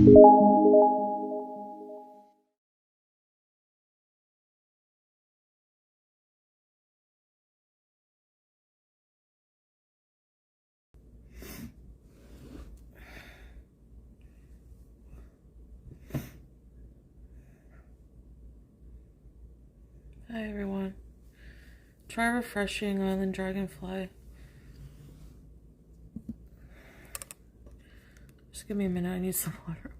Hi everyone. Try refreshing Island Dragonfly. Just give me a minute, I need some water.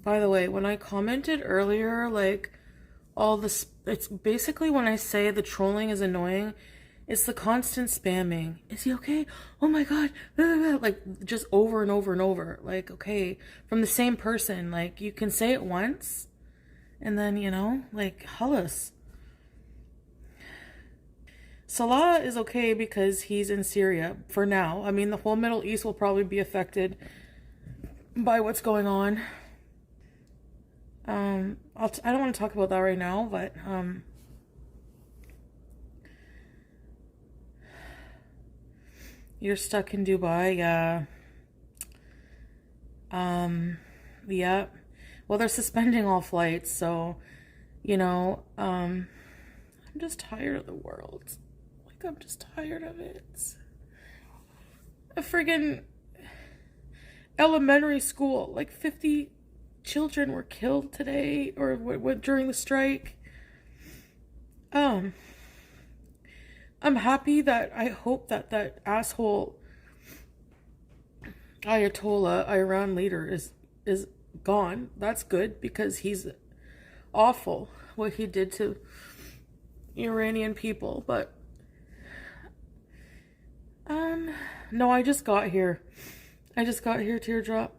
By the way, when I commented earlier, like, all this, it's basically when I say the trolling is annoying, it's the constant spamming. Is he okay? Oh my god. Like, just over and over and over. Like, okay, from the same person. Like, you can say it once, and then, you know, like, Hullis. Salah is okay because he's in Syria for now. I mean, the whole Middle East will probably be affected by what's going on. I don't want to talk about that right now, but, you're stuck in Dubai, yeah. Yeah. Well, they're suspending all flights, so, you know, I'm just tired of the world. Like, I'm just tired of it. A friggin' elementary school, like 50 children were killed today or during the strike. I'm happy that I hope that that asshole Ayatollah Iran leader is gone. That's good because he's awful what he did to Iranian people. But no, I just got here. Teardrop.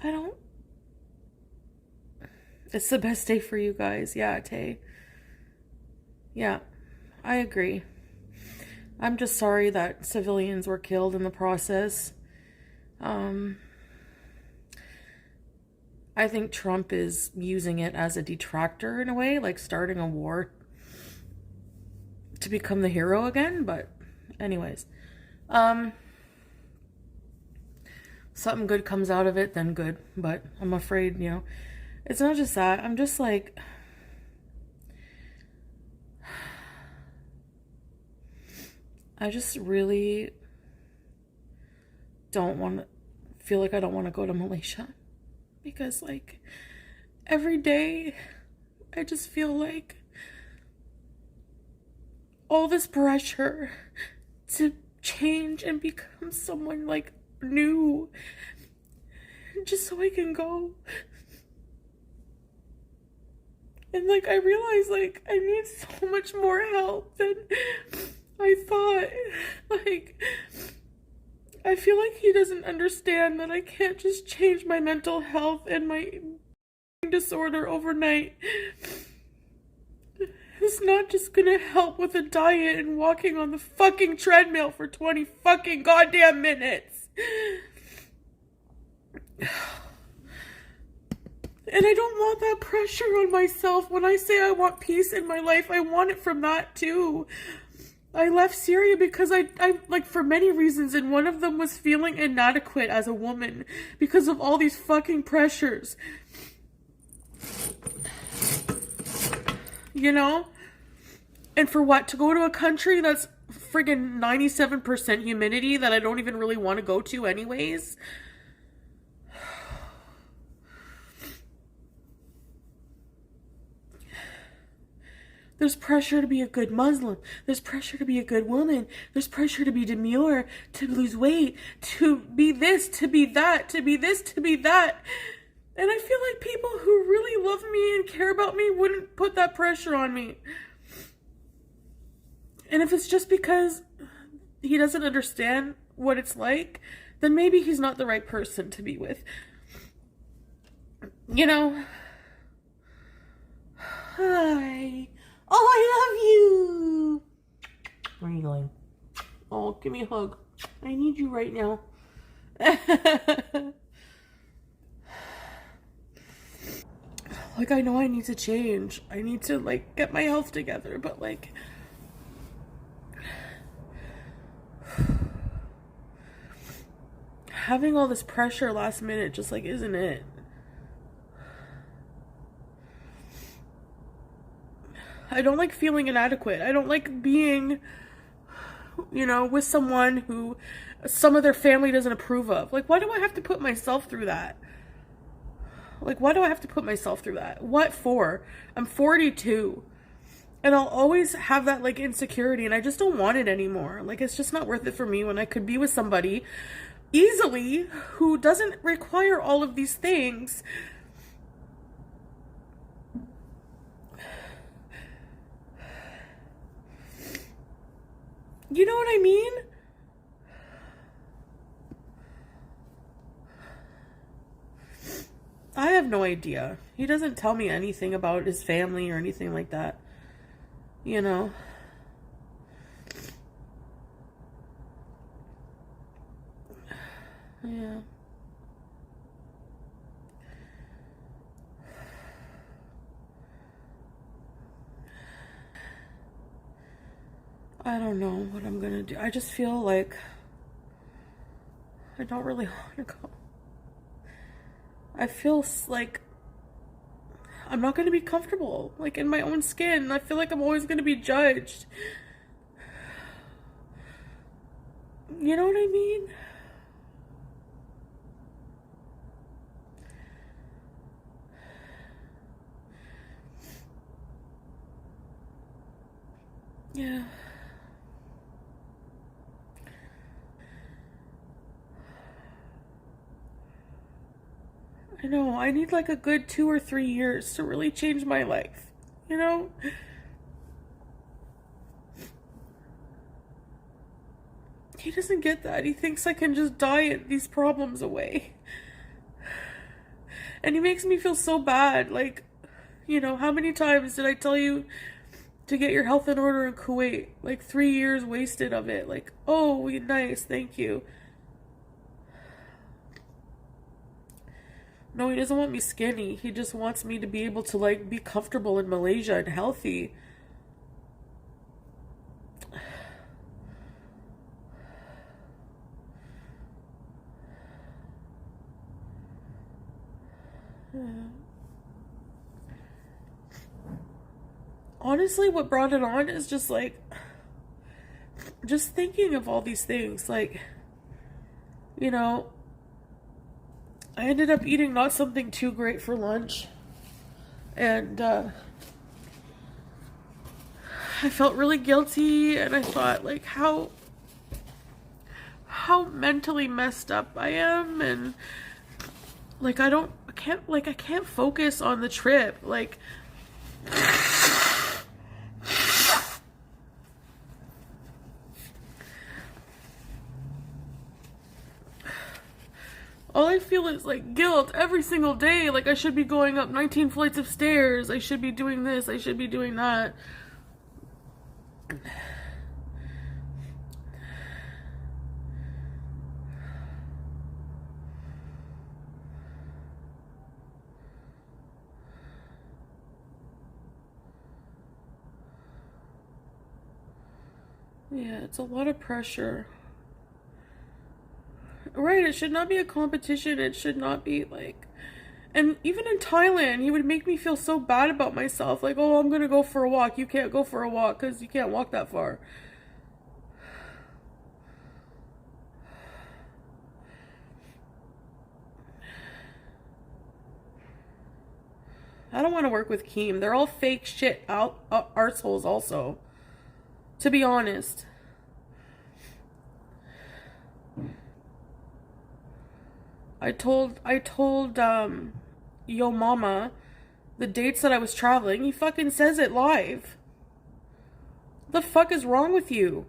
I don't... It's the best day for you guys. Yeah, Tay. Yeah, I agree. I'm just sorry that civilians were killed in the process. I think Trump is using it as a detractor in a way, like starting a war to become the hero again, but anyways. Something good comes out of it, then good. But I'm afraid, you know, it's not just that. I'm just like, I just really don't want to feel like I don't want to go to Malaysia. Because, like, every day, I just feel like all this pressure to change and become someone, like, new, just so I can go. And, like, I realize, like, I need so much more help than I thought. Like, I feel like he doesn't understand that I can't just change my mental health and my disorder overnight. It's not just gonna help with a diet and walking on the fucking treadmill for 20 fucking goddamn minutes. And I don't want that pressure on myself. When I say I want peace in my life, I want it from that too. I left Syria because I like, for many reasons, and one of them was feeling inadequate as a woman because of all these fucking pressures. You know? And for what? To go to a country that's friggin' 97% humidity that I don't even really want to go to anyways? There's pressure to be a good Muslim. There's pressure to be a good woman. There's pressure to be demure, to lose weight, to be this, to be that, to be this, to be that. And I feel like people who really love me and care about me wouldn't put that pressure on me. And if it's just because he doesn't understand what it's like, then maybe he's not the right person to be with. You know? Hi. Oh, I love you. healing. Oh, give me a hug. I need you right now. Like, I know I need to change. I need to, like, get my health together, but, like, having all this pressure last minute just, like, isn't it? I don't like feeling inadequate. I don't like being, you know, with someone who some of their family doesn't approve of. Like, why do I have to put myself through that? Like, why do I have to put myself through that? What for? I'm 42. And I'll always have that, like, insecurity, and I just don't want it anymore. Like, it's just not worth it for me when I could be with somebody easily who doesn't require all of these things. You know what I mean? I have no idea. He doesn't tell me anything about his family or anything like that. You know? Yeah. I don't know what I'm gonna do. I just feel like I don't really want to go. I feel like I'm not going to be comfortable, like, in my own skin. I feel like I'm always going to be judged. You know what I mean? Yeah. I know, I need like a good 2 or 3 years to really change my life, you know? He doesn't get that. He thinks I can just diet these problems away. And he makes me feel so bad. Like, you know, how many times did I tell you to get your health in order in Kuwait? Like 3 years wasted of it. Like, oh, nice, thank you. No, he doesn't want me skinny. He just wants me to be able to, like, be comfortable in Malaysia and healthy. Honestly, what brought it on is just, like, just thinking of all these things. Like, you know, I ended up eating not something too great for lunch. And, I felt really guilty, and I thought, like, how mentally messed up I am, and, like, I can't focus on the trip. Like, all I feel is, like, guilt every single day. Like, I should be going up 19 flights of stairs. I should be doing this. I should be doing that. Yeah, it's a lot of pressure. Right, it should not be a competition. It should not be, like... And even in Thailand, he would make me feel so bad about myself. Like, oh, I'm gonna go for a walk. You can't go for a walk because you can't walk that far. I don't want to work with Keem. They're all fake shit arseholes also. To be honest. I told Yo Mama the dates that I was traveling. He fucking says it live. What the fuck is wrong with you?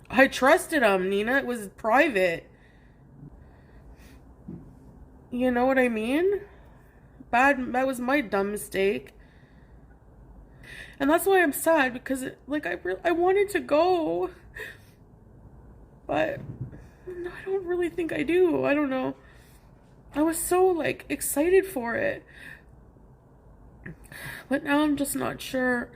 I trusted him, Nina. It was private. You know what I mean? That was my dumb mistake. And that's why I'm sad, because I wanted to go, but I don't really think I do. I don't know. I was so like excited for it. But now I'm just not sure.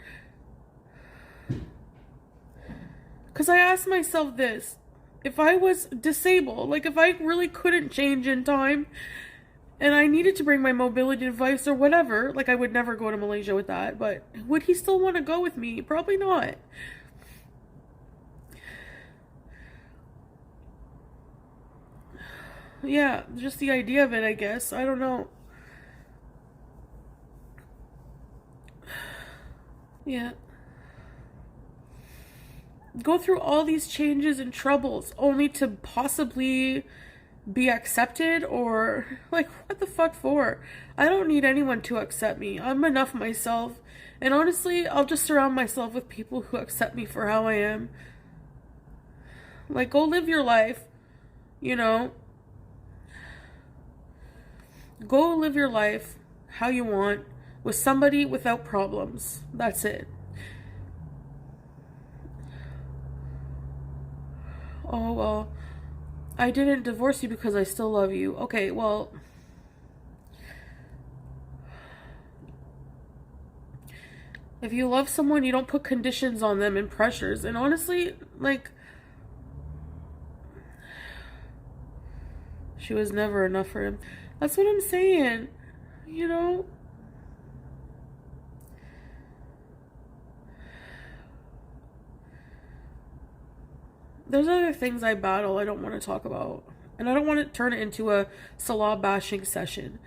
Because I asked myself this. If I was disabled, like if I really couldn't change in time and I needed to bring my mobility device or whatever, like I would never go to Malaysia with that, but would he still want to go with me? Probably not. Yeah, just the idea of it, I guess. I don't know. Yeah. Go through all these changes and troubles only to possibly be accepted, or like what the fuck for? I don't need anyone to accept me. I'm enough myself. And honestly, I'll just surround myself with people who accept me for how I am. Like, go live your life, you know? Go live your life how you want with somebody without problems. That's it. Oh, well, I didn't divorce you because I still love you. Okay, well, if you love someone, you don't put conditions on them and pressures. And honestly, like, she was never enough for him. That's what I'm saying, you know? There's other things I battle I don't want to talk about. And I don't want to turn it into a Salah bashing session.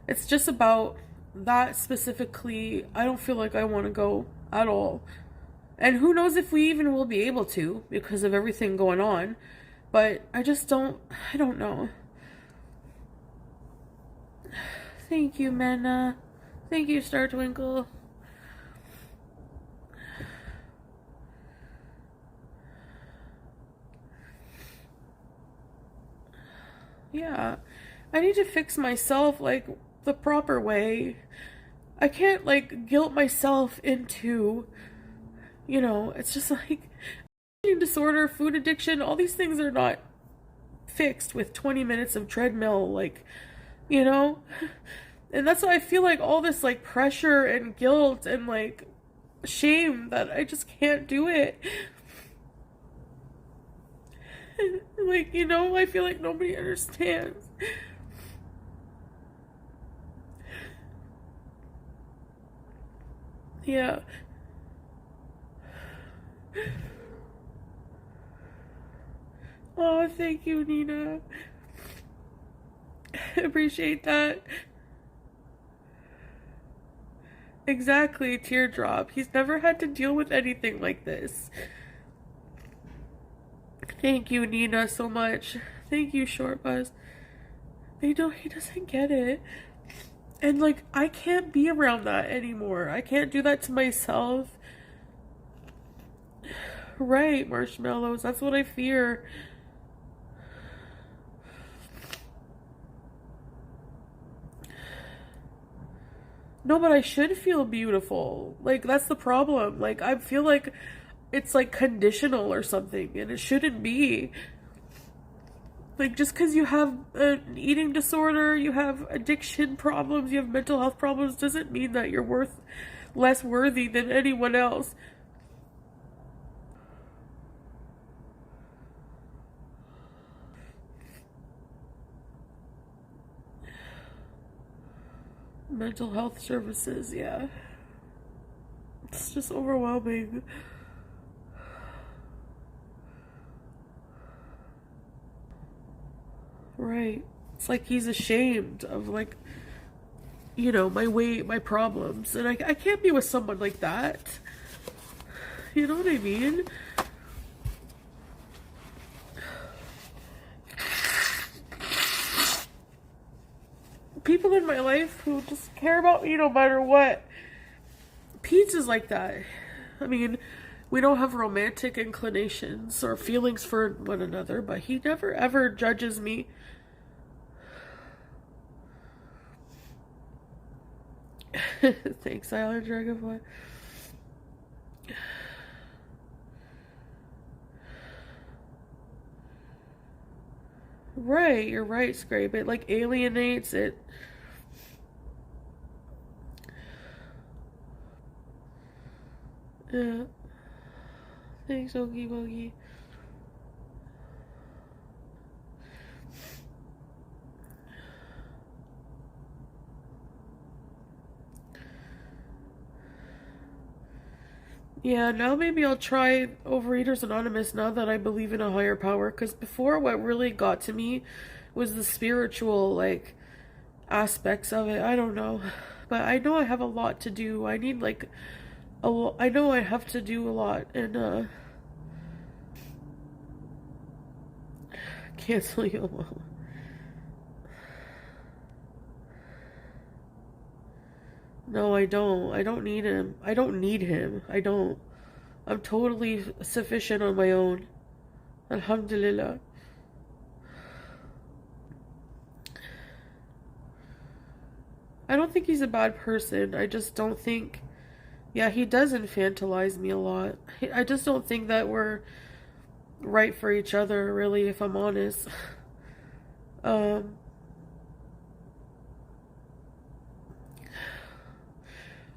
It's just about that specifically. I don't feel like I want to go at all. And who knows if we even will be able to because of everything going on. But I just don't, I don't know. Thank you, Mena. Thank you, Star Twinkle. Yeah, I need to fix myself like the proper way. I can't like guilt myself into, it's just like eating disorder, food addiction, all these things are not fixed with 20 minutes of treadmill, like, you know? And that's why I feel like all this like pressure and guilt and like shame that I just can't do it. Like, I feel like nobody understands. Yeah. Oh, thank you, Nina. Appreciate that. Exactly, teardrop. He's never had to deal with anything like this. Thank you, Nina, so much. Thank you, Short Buzz. He doesn't get it. And, like, I can't be around that anymore. I can't do that to myself. Right, marshmallows. That's what I fear. No, but I should feel beautiful. Like, that's the problem. Like, I feel like it's, like, conditional or something, and it shouldn't be. Like, just because you have an eating disorder, you have addiction problems, you have mental health problems, doesn't mean that you're less worthy than anyone else. Mental health services, yeah. It's just overwhelming. Right. It's like he's ashamed of, like, my weight, my problems. And I can't be with someone like that. You know what I mean? People in my life who just care about me no matter what. Pete's is like that. I mean, we don't have romantic inclinations or feelings for one another, but he never ever judges me. Thanks, Island Dragonfly. Right, you're right, Scrape. It like alienates it. Yeah. Thanks, Okie Bogie. Yeah, now maybe I'll try Overeaters Anonymous now that I believe in a higher power. Because before, what really got to me was the spiritual, like, aspects of it. I don't know. But I know I have a lot to do. I need, like, I know I have to do a lot. And, cancel your mom. No, I don't. I don't need him. I don't need him. I don't. I'm totally sufficient on my own. Alhamdulillah. I don't think he's a bad person. I just don't think... Yeah, he does infantilize me a lot. I just don't think that we're right for each other, really, if I'm honest.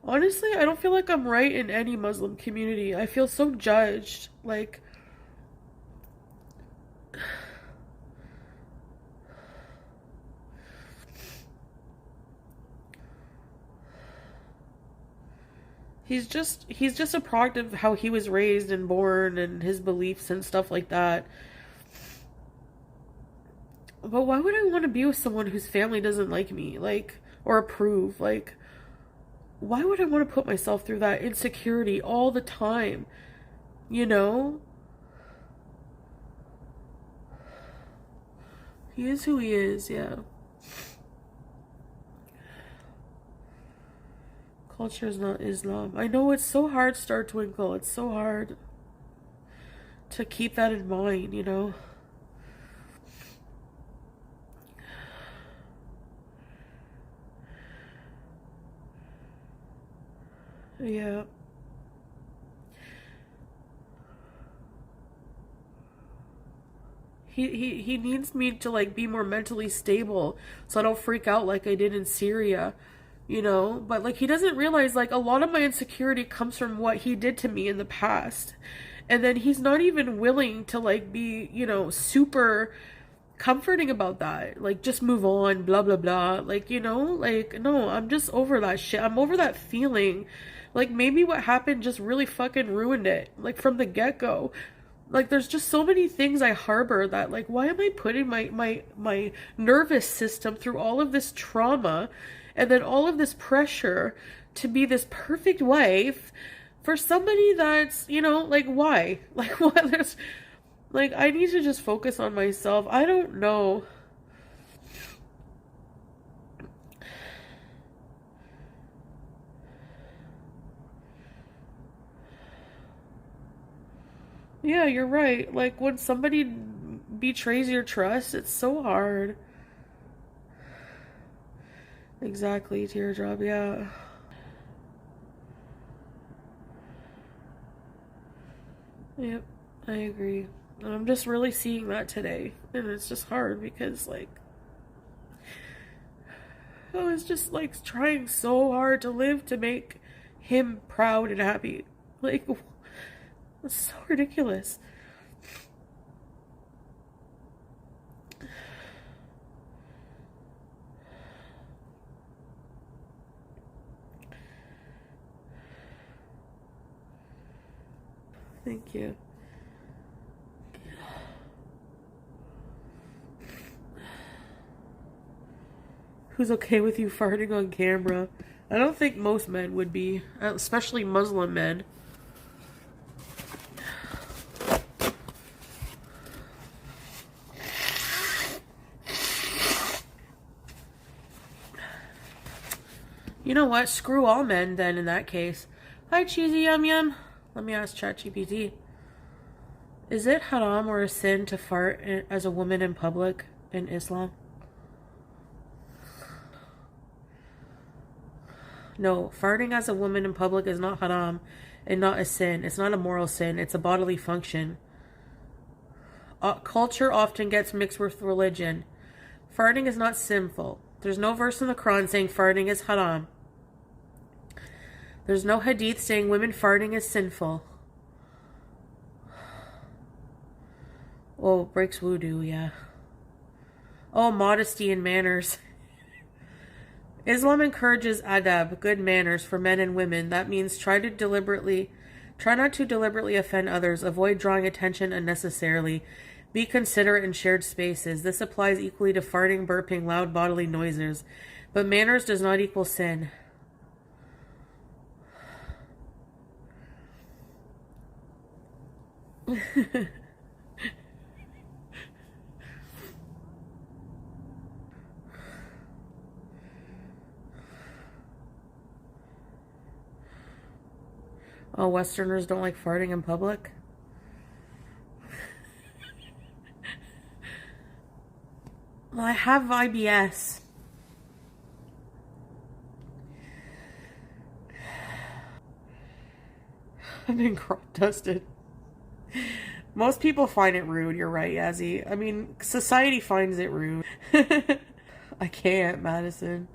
Honestly, I don't feel like I'm right in any Muslim community. I feel so judged. Like, he's just a product of how he was raised and born and his beliefs and stuff like that. But why would I want to be with someone whose family doesn't like me, like, or approve? Like, why would I want to put myself through that insecurity all the time? You know? He is who he is, yeah. Culture is not Islam. I know it's so hard, Star Twinkle. It's so hard to keep that in mind, you know? Yeah. He needs me to like be more mentally stable so I don't freak out like I did in Syria, you know? But like he doesn't realize like a lot of my insecurity comes from what he did to me in the past. And then he's not even willing to like be, you know, super comforting about that. Like just move on, blah blah blah. Like, you know, like no, I'm just over that shit. I'm over that feeling. Like maybe what happened just really fucking ruined it. Like from the get-go. Like there's just so many things I harbor that like why am I putting my nervous system through all of this trauma and then all of this pressure to be this perfect wife for somebody that's, you know, like why? Like what there's like I need to just focus on myself. I don't know. Yeah, you're right. Like when somebody betrays your trust, it's so hard. Exactly, teardrop, yeah. Yep, I agree. And I'm just really seeing that today. And it's just hard because, like, I was just, like, trying so hard to live to make him proud and happy. Like, it's so ridiculous. Thank you. Who's okay with you farting on camera? I don't think most men would be, especially Muslim men. You know what? Screw all men then in that case. Hi, Cheesy Yum Yum. Let me ask ChatGPT. Is it haram or a sin to fart as a woman in public in Islam? No, farting as a woman in public is not haram and not a sin. It's not a moral sin. It's a bodily function. Culture often gets mixed with religion. Farting is not sinful. There's no verse in the Quran saying farting is haram. There's no hadith saying women farting is sinful. Oh, breaks wudu, yeah. Oh, modesty and manners. Islam encourages adab, good manners, for men and women. That means try not to deliberately offend others. Avoid drawing attention unnecessarily. Be considerate in shared spaces. This applies equally to farting, burping, loud bodily noises. But manners does not equal sin. Oh, Westerners don't like farting in public? Well, I have IBS. I've been crop dusted. Most people find it rude. You're right, Yazzie. I mean, society finds it rude. I can't, Madison.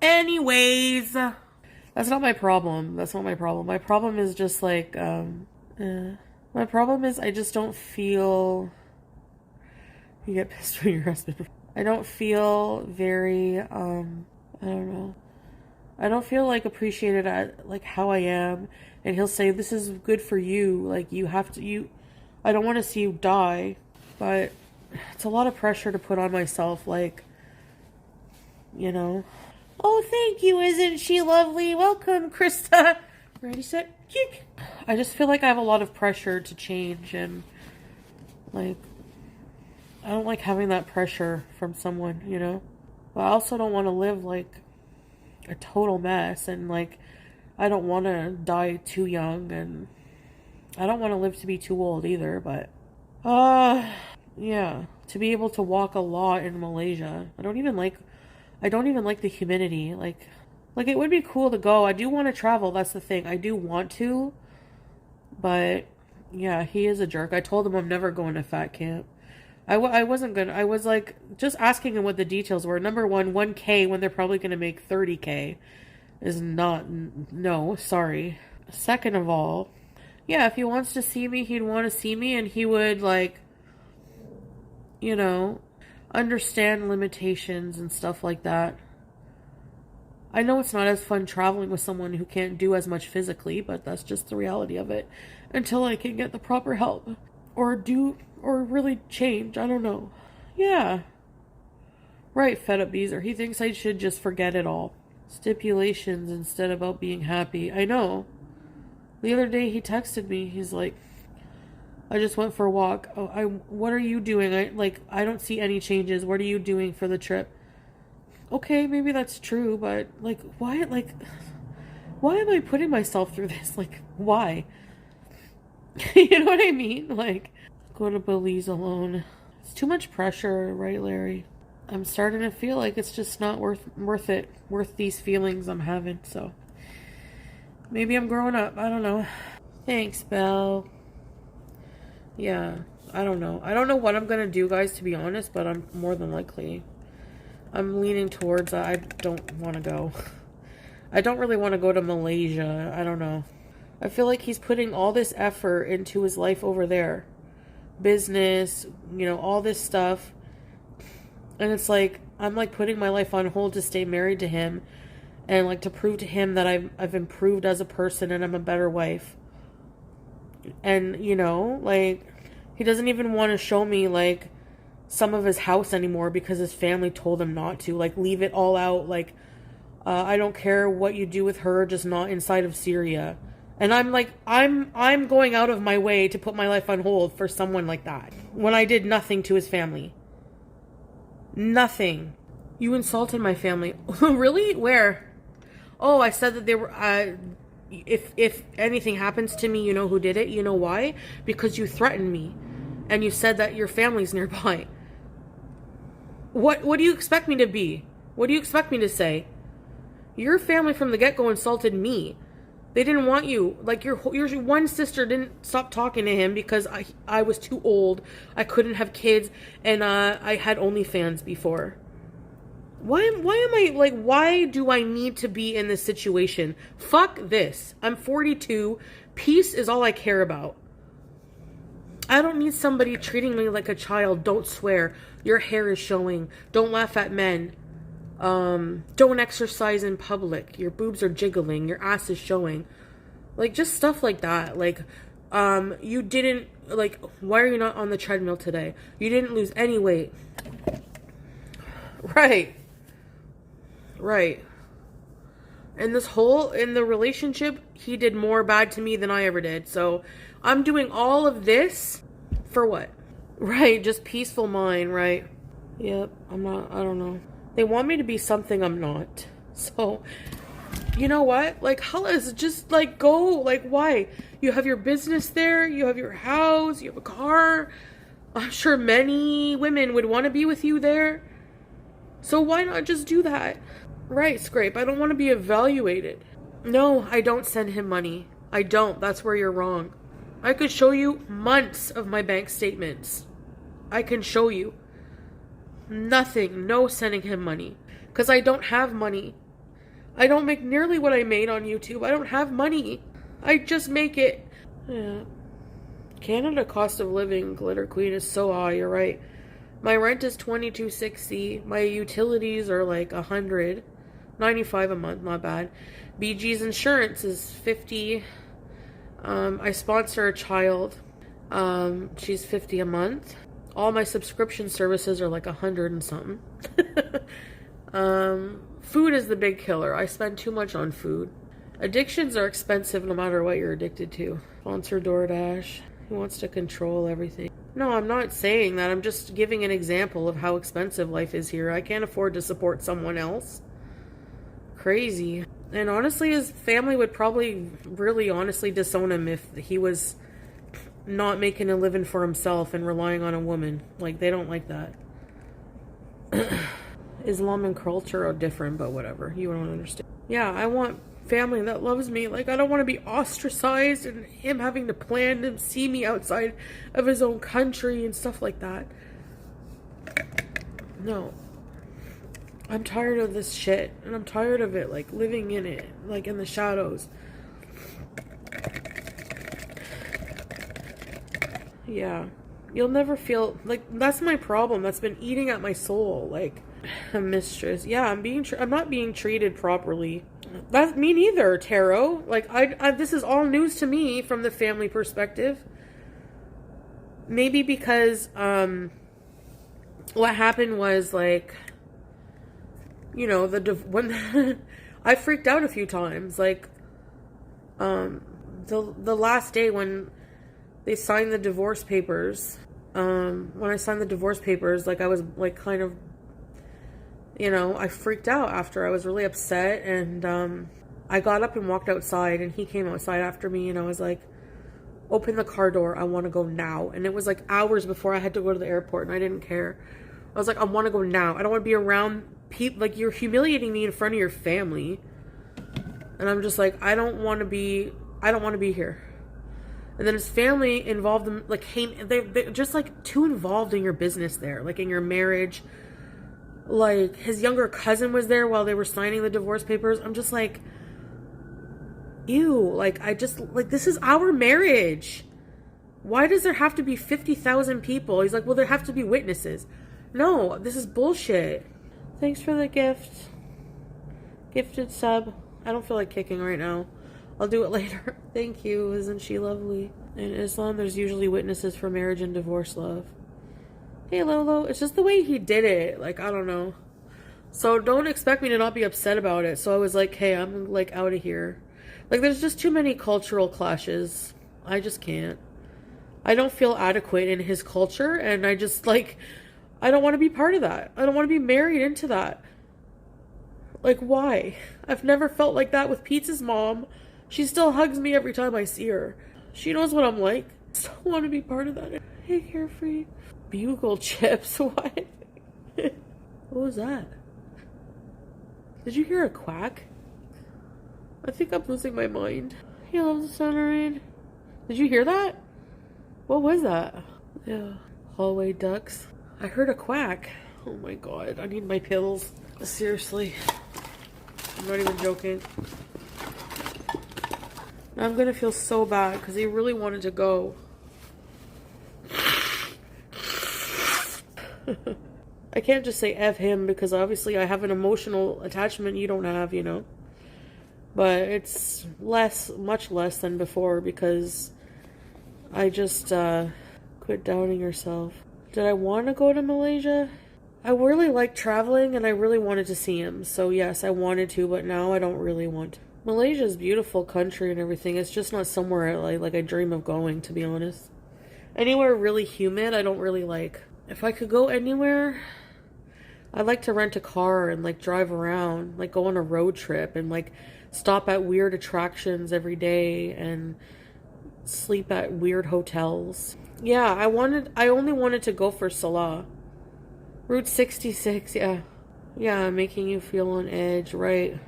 Anyways, that's not my problem. That's not my problem. My problem is just like, my problem is I just don't feel... You get pissed when your husband... I don't feel very, I don't know. I don't feel like appreciated at like how I am. And he'll say, this is good for you. Like you have to, I don't want to see you die. But it's a lot of pressure to put on myself. Like, you know. Oh, thank you. Isn't she lovely? Welcome, Krista. Ready, set, kick. I just feel like I have a lot of pressure to change. And like, I don't like having that pressure from someone, you know. But I also don't want to live like a total mess, and like I don't want to die too young, and I don't want to live to be too old either. But yeah, to be able to walk a lot in Malaysia. I don't even like the humidity. Like it would be cool to go. I do want to travel. That's the thing. I do want to, but yeah, he is a jerk. I told him I'm never going to fat camp. I wasn't gonna. I was like just asking him what the details were. Number one, 1K when they're probably gonna make 30K is not. No, sorry. Second of all, yeah, if he wants to see me, he'd want to see me, and he would like, you know, understand limitations and stuff like that. I know it's not as fun traveling with someone who can't do as much physically, but that's just the reality of it. Until I can get the proper help or really change. I don't know. Yeah. Right, fed up Beezer. He thinks I should just forget it all. Stipulations instead about being happy. I know. The other day he texted me. He's like, I just went for a walk. Oh, what are you doing? I don't see any changes. What are you doing for the trip? Okay, maybe that's true, but like, why am I putting myself through this? Like, why? You know what I mean? Like, go to Belize alone. It's too much pressure, right, Larry? I'm starting to feel like it's just not worth it. Worth these feelings I'm having, so. Maybe I'm growing up. I don't know. Thanks, Belle. Yeah, I don't know. I don't know what I'm gonna do, guys, to be honest, but I'm more than likely. I'm leaning towards I don't want to go. I don't really want to go to Malaysia. I don't know. I feel like he's putting all this effort into his life over there. Business, you know, all this stuff. And it's like, I'm like putting my life on hold to stay married to him. And like to prove to him that I've improved as a person and I'm a better wife. And, you know, like, he doesn't even want to show me like some of his house anymore because his family told him not to. Like, leave it all out. Like, I don't care what you do with her, just not inside of Syria. And I'm like, I'm going out of my way to put my life on hold for someone like that. When I did nothing to his family. Nothing. You insulted my family. Really? Where? Oh, I said that they were, if anything happens to me, you know who did it? You know why? Because you threatened me. And you said that your family's nearby. What do you expect me to be? What do you expect me to say? Your family from the get-go insulted me. They didn't want you. Like, your one sister didn't stop talking to him because I was too old. I couldn't have kids, and I had OnlyFans before. Why am I, like, why do I need to be in this situation? Fuck this. I'm 42. Peace is all I care about. I don't need somebody treating me like a child. Don't swear. Your hair is showing. Don't laugh at men. Don't exercise in public. Your boobs are jiggling. Your ass is showing. Like, just stuff like that. Like, you didn't, like, why are you not on the treadmill today? You didn't lose any weight. Right. Right. And in the relationship, he did more bad to me than I ever did. So, I'm doing all of this for what? Right, just peaceful mind, right? Yep, I don't know. They want me to be something I'm not. So, you know what? Like, Hollis, just, like, go. Like, why? You have your business there. You have your house. You have a car. I'm sure many women would want to be with you there. So why not just do that? Right, Scrape. I don't want to be evaluated. No, I don't send him money. I don't. That's where you're wrong. I could show you months of my bank statements. I can show you. Nothing. No sending him money. Because I don't have money. I don't make nearly what I made on YouTube. I don't have money. I just make it. Yeah. Canada cost of living, Glitter Queen, is so high. You're right. My rent is $22.60. My utilities are like $195 a month. Not bad. BG's insurance is $50. I sponsor a child. She's $50 a month. All my subscription services are like $100 and something. Food is the big killer. I spend too much on food. Addictions are expensive no matter what you're addicted to. Sponsor DoorDash. He wants to control everything. No, I'm not saying that. I'm just giving an example of how expensive life is here. I can't afford to support someone else. Crazy. And honestly, his family would probably really honestly disown him if he was not making a living for himself and relying on a woman. Like, they don't like that. Islam and culture are different, but whatever. You don't understand. Yeah, I want family that loves me. Like, I don't want to be ostracized and him having to plan to see me outside of his own country and stuff like that. No. I'm tired of this shit. And I'm tired of it, like, living in it. Like, in the shadows. Yeah. You'll never feel... Like, that's my problem. That's been eating at my soul. Like, a mistress. Yeah, I'm not being treated properly. That's me neither, Tarot. Like, this is all news to me from the family perspective. Maybe because, what happened was, like, you know, when I freaked out a few times. Like, the last day when they signed the divorce papers, when I signed the divorce papers, like, I was, like, kind of, you know, I freaked out after. I was really upset, and I got up and walked outside, and he came outside after me, and I was like, open the car door, I want to go now. And it was like hours before I had to go to the airport, and I didn't care. I was like, I want to go now. I don't want to be around people. Like, you're humiliating me in front of your family. And I'm just like, I don't want to be here. And then his family involved them, like, they're just, like, too involved in your business there, like, in your marriage. Like, his younger cousin was there while they were signing the divorce papers. I'm just like, ew. Like, this is our marriage. Why does there have to be 50,000 people? He's like, well, there have to be witnesses. No, this is bullshit. Thanks for the gift. Gifted sub. I don't feel like kicking right now. I'll do it later. Thank you. Isn't she lovely? In Islam, there's usually witnesses for marriage and divorce, love. Hey, Lolo. It's just the way he did it. Like, I don't know. So don't expect me to not be upset about it. So I was like, hey, I'm, like, out of here. Like, there's just too many cultural clashes. I just can't. I don't feel adequate in his culture. And I just, like, I don't want to be part of that. I don't want to be married into that. Like, why? I've never felt like that with Pete's mom. She still hugs me every time I see her. She knows what I'm like. I still want to be part of that. Hey, Carefree. Bugle chips. What? What was that? Did you hear a quack? I think I'm losing my mind. He loves the sunrise. Did you hear that? What was that? Yeah. Hallway ducks. I heard a quack. Oh my god. I need my pills. Seriously. I'm not even joking. I'm gonna feel so bad because he really wanted to go. I can't just say F him because obviously I have an emotional attachment you don't have, you know. But it's much less than before because I just quit doubting yourself. Did I want to go to Malaysia? I really like traveling and I really wanted to see him. So yes, I wanted to, but now I don't really want to. Malaysia's a beautiful country and everything. It's just not somewhere like I dream of going, to be honest. Anywhere really humid, I don't really like. If I could go anywhere, I'd like to rent a car and like drive around, like go on a road trip and like stop at weird attractions every day and sleep at weird hotels. Yeah, I only wanted to go for Salah. Route 66, yeah. Yeah, making you feel on edge, right.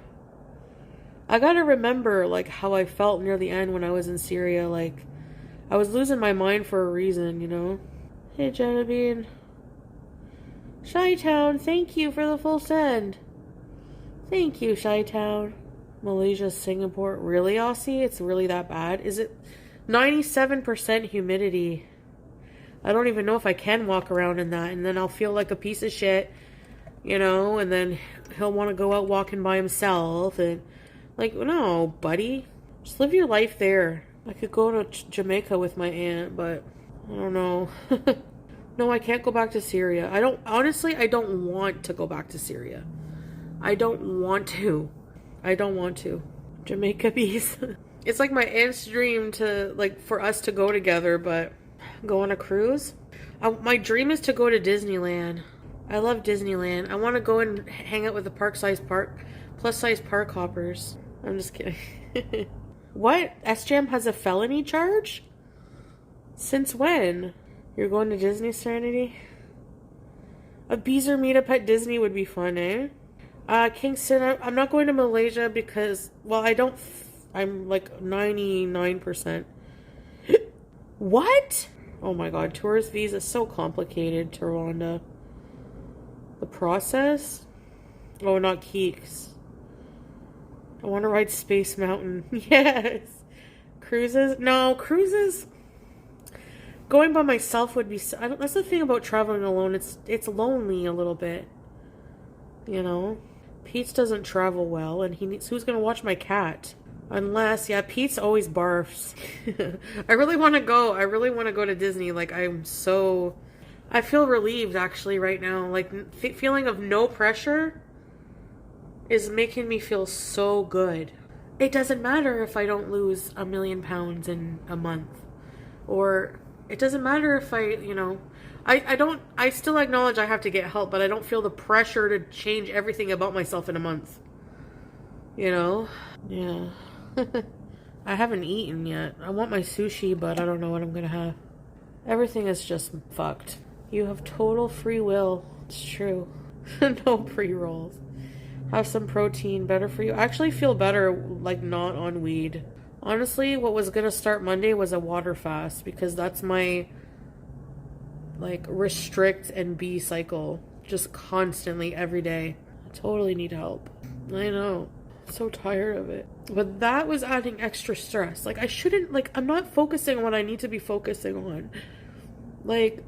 I gotta remember, like, how I felt near the end when I was in Syria. Like, I was losing my mind for a reason, you know? Hey, Genevieve. Chi-Town, thank you for the full send. Thank you, Chi-Town. Malaysia, Singapore. Really, Aussie? It's really that bad? Is it 97% humidity? I don't even know if I can walk around in that, and then I'll feel like a piece of shit, you know, and then he'll want to go out walking by himself, and like, no, buddy, just live your life there. I could go to Jamaica with my aunt, but I don't know. No, I can't go back to Syria. I don't want to go back to Syria. I don't want to. Jamaica bees. It's like my aunt's dream to, like, for us to go together, but go on a cruise? My dream is to go to Disneyland. I love Disneyland. I want to go and hang out with the plus-size park hoppers. I'm just kidding. What? SJM has a felony charge? Since when? You're going to Disney, Serenity? A Beezer meetup at Disney would be fun, eh? Kingston, I'm not going to Malaysia because, well, I'm like 99%. What? Oh my god, tourist visa is so complicated to Rwanda. The process? Oh, not Keeks. I want to ride Space Mountain. Yes. Cruises? No, cruises. Going by myself would be. That's the thing about traveling alone. It's lonely a little bit. You know, Pete's doesn't travel well, and who's gonna watch my cat? Unless, yeah, Pete's always barfs. I really want to go. I really want to go to Disney. Like, I feel relieved actually right now. Like, feeling of no pressure is making me feel so good. It doesn't matter if I don't lose 1 million pounds in a month. Or it doesn't matter if I still acknowledge I have to get help, but I don't feel the pressure to change everything about myself in a month. You know? Yeah. I haven't eaten yet. I want my sushi, but I don't know what I'm gonna have. Everything is just fucked. You have total free will. It's true. No pre-rolls. Have some protein. Better for you. I actually feel better, like, not on weed. Honestly, what was gonna start Monday was a water fast, because that's my, like, restrict and be cycle. Just constantly, every day. I totally need help. I know. So tired of it. But that was adding extra stress. Like, I shouldn't, like, I'm not focusing on what I need to be focusing on. Like,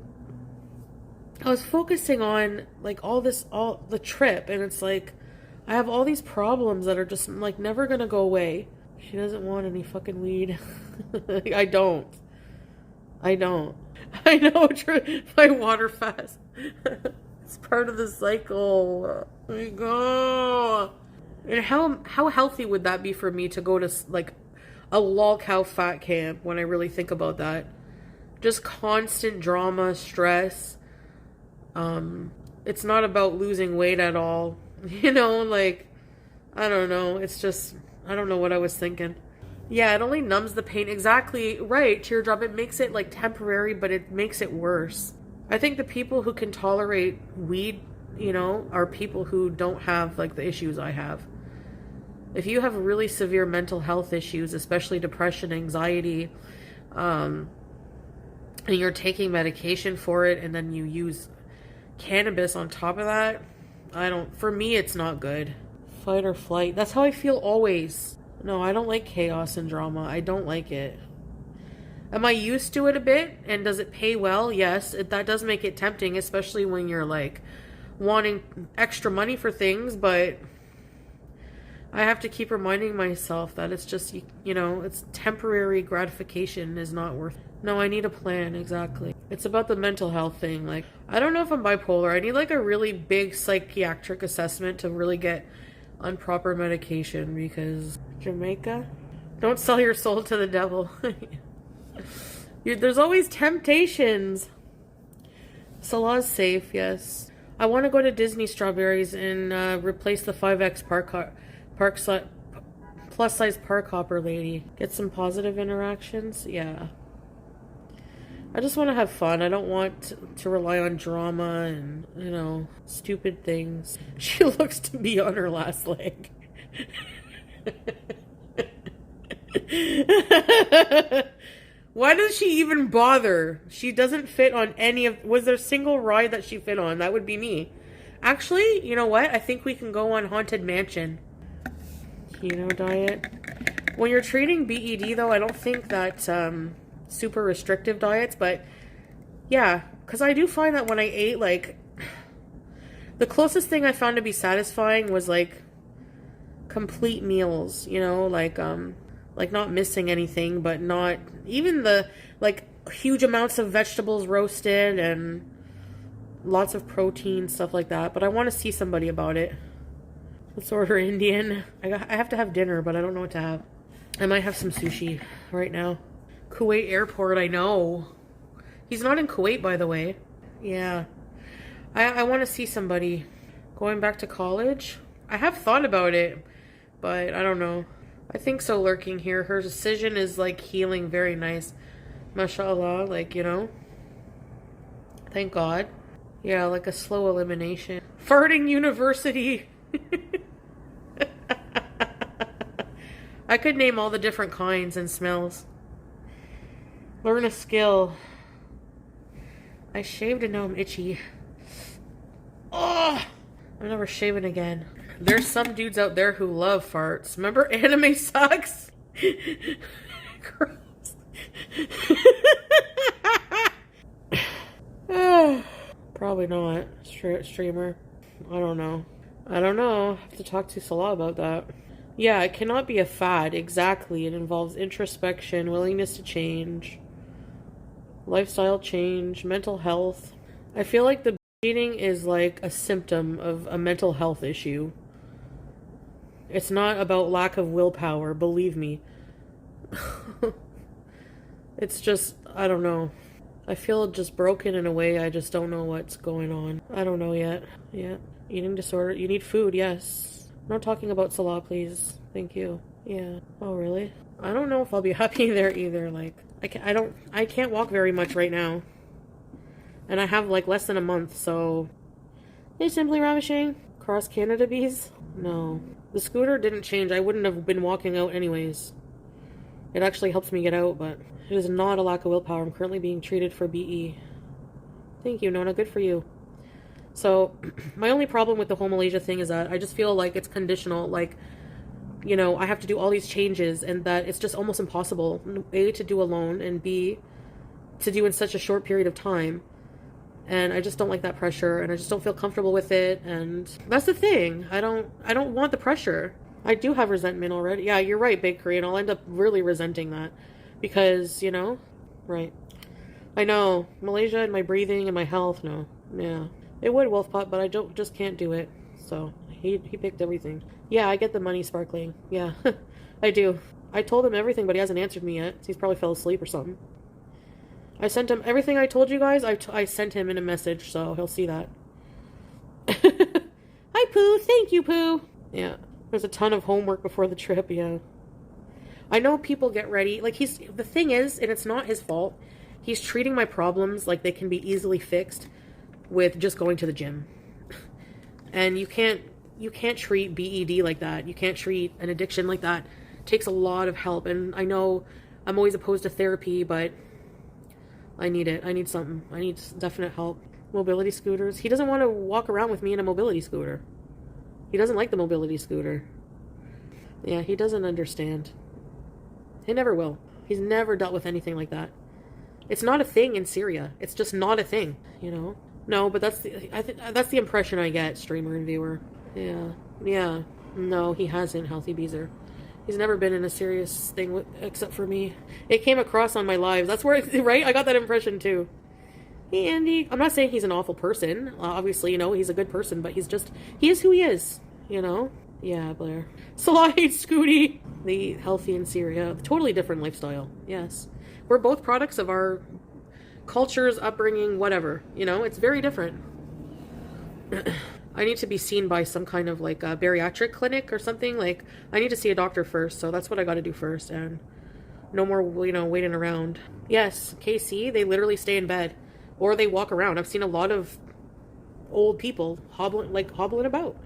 I was focusing on, like, all the trip, and it's like, I have all these problems that are just, like, never gonna go away. She doesn't want any fucking weed. I don't. I know, my water fast. It's part of the cycle. Oh my god. And how healthy would that be for me to go to, like, a lol cow fat camp when I really think about that? Just constant drama, stress. It's not about losing weight at all. You know, like, I don't know. It's just, I don't know what I was thinking. Yeah, it only numbs the pain. Exactly right, teardrop. It makes it, like, temporary, but it makes it worse. I think the people who can tolerate weed, you know, are people who don't have, like, the issues I have. If you have really severe mental health issues, especially depression, anxiety, and you're taking medication for it, and then you use cannabis on top of that, for me, it's not good. Fight or flight. That's how I feel always. No, I don't like chaos and drama. I don't like it. Am I used to it a bit? And does it pay well? Yes. That does make it tempting, especially when you're like wanting extra money for things, but I have to keep reminding myself that it's just, it's temporary gratification is not worth it. No, I need a plan, exactly. It's about the mental health thing. Like, I don't know if I'm bipolar. I need like a really big psychiatric assessment to really get on proper medication because Jamaica? Don't sell your soul to the devil. There's always temptations. Salah's safe, yes. I want to go to Disney Strawberries and replace the 5X plus size park hopper lady. Get some positive interactions. Yeah. I just want to have fun. I don't want to rely on drama and, stupid things. She looks to be on her last leg. Why does she even bother? She doesn't fit on any of... Was there a single ride that she fit on? That would be me. Actually, you know what? I think we can go on Haunted Mansion. Keto diet. When you're treating BED, though, I don't think that... super restrictive diets, but yeah, because I do find that when I ate, like, the closest thing I found to be satisfying was like complete meals, like not missing anything, but not even the like huge amounts of vegetables roasted and lots of protein, stuff like that. But I want to see somebody about it. Let's order Indian. I have to have dinner, but I don't know what to have. I might have some sushi right now. Kuwait airport, I know. He's not in Kuwait, by the way. Yeah. I want to see somebody. Going back to college? I have thought about it, but I don't know. I think so, lurking here. Her decision is, like, healing very nice. MashaAllah, like, Thank God. Yeah, like a slow elimination. Farting university! I could name all the different kinds and smells. Learn a skill. I shaved and now I'm itchy. Oh! I'm never shaving again. There's some dudes out there who love farts. Remember Anime Sucks? Gross. Probably not. Streamer. I don't know. I have to talk to Salah about that. Yeah, it cannot be a fad. Exactly. It involves introspection, willingness to change, lifestyle change, mental health. I feel like the eating is like a symptom of a mental health issue. It's not about lack of willpower, believe me. It's just, I don't know. I feel just broken in a way. I just don't know what's going on. I don't know yet. Yeah. Eating disorder. You need food, yes. I'm not talking about Salah, please. Thank you. Yeah. Oh, really? I don't know if I'll be happy there either. Like, I can't walk very much right now. And I have like less than a month, so... It's simply ravishing. Cross Canada bees? No. The scooter didn't change. I wouldn't have been walking out anyways. It actually helps me get out, but it is not a lack of willpower. I'm currently being treated for BE. Thank you, Nona. Good for you. So, my only problem with the whole Malaysia thing is that I just feel like it's conditional. Like, I have to do all these changes and that it's just almost impossible, A, to do alone, and B, to do in such a short period of time. And I just don't like that pressure, and I just don't feel comfortable with it, and that's the thing. I don't want the pressure. I do have resentment already. Yeah, you're right, Big Korean. I'll end up really resenting that. Because, right. I know. Malaysia and my breathing and my health, no. Yeah. It would, Wolfpot, but I just can't do it. So, he picked everything. Yeah, I get the money, Sparkling. Yeah, I do. I told him everything, but he hasn't answered me yet. He's probably fell asleep or something. I sent him everything I told you guys. I sent him in a message, so he'll see that. Hi, Pooh. Thank you, Pooh. Yeah. There's a ton of homework before the trip, yeah. I know people get ready. Like, the thing is, and it's not his fault, he's treating my problems like they can be easily fixed with just going to the gym. And you can't you can't treat BED like that. You can't treat an addiction like that. It takes a lot of help. And I know I'm always opposed to therapy, but I need it. I need something. I need definite help. Mobility scooters. He doesn't want to walk around with me in a mobility scooter. He doesn't like the mobility scooter. Yeah, he doesn't understand. He never will. He's never dealt with anything like that. It's not a thing in Syria. It's just not a thing, you know? No, but that's the impression I get, streamer and viewer. Yeah. Yeah. No, he hasn't, Healthy Beezer. He's never been in a serious thing except for me. It came across on my lives. That's where, right? I got that impression too. Hey, Andy. I'm not saying he's an awful person. Obviously, you know, he's a good person, but he is who he is, you know? Yeah, Blair. Salah hates Scooty. The healthy in Syria. Totally different lifestyle. Yes. We're both products of our cultures, upbringing, whatever. You know, it's very different. I need to be seen by some kind of like a bariatric clinic or something. Like, I need to see a doctor first. So that's what I got to do first. And no more, you know, waiting around. Yes, KC, they literally stay in bed. Or they walk around. I've seen a lot of old people hobbling about.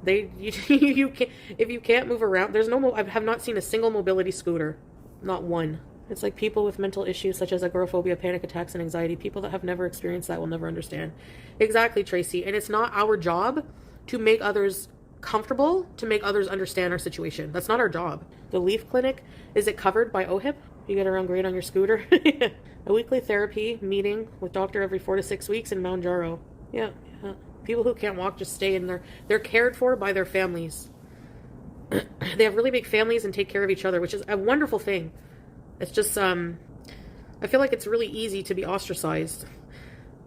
You can't, if you can't move around, I have not seen a single mobility scooter. Not one. It's like people with mental issues such as agoraphobia, panic attacks, and anxiety. People that have never experienced that will never understand. Exactly, Tracy. And it's not our job to make others comfortable, to make others understand our situation. That's not our job. The Leaf Clinic, is it covered by OHIP? You get around great on your scooter. A weekly therapy meeting with doctor every 4 to 6 weeks in Mount Jaro. Yeah. People who can't walk just stay in there. They're cared for by their families. They have really big families and take care of each other, which is a wonderful thing. It's just, I feel like it's really easy to be ostracized,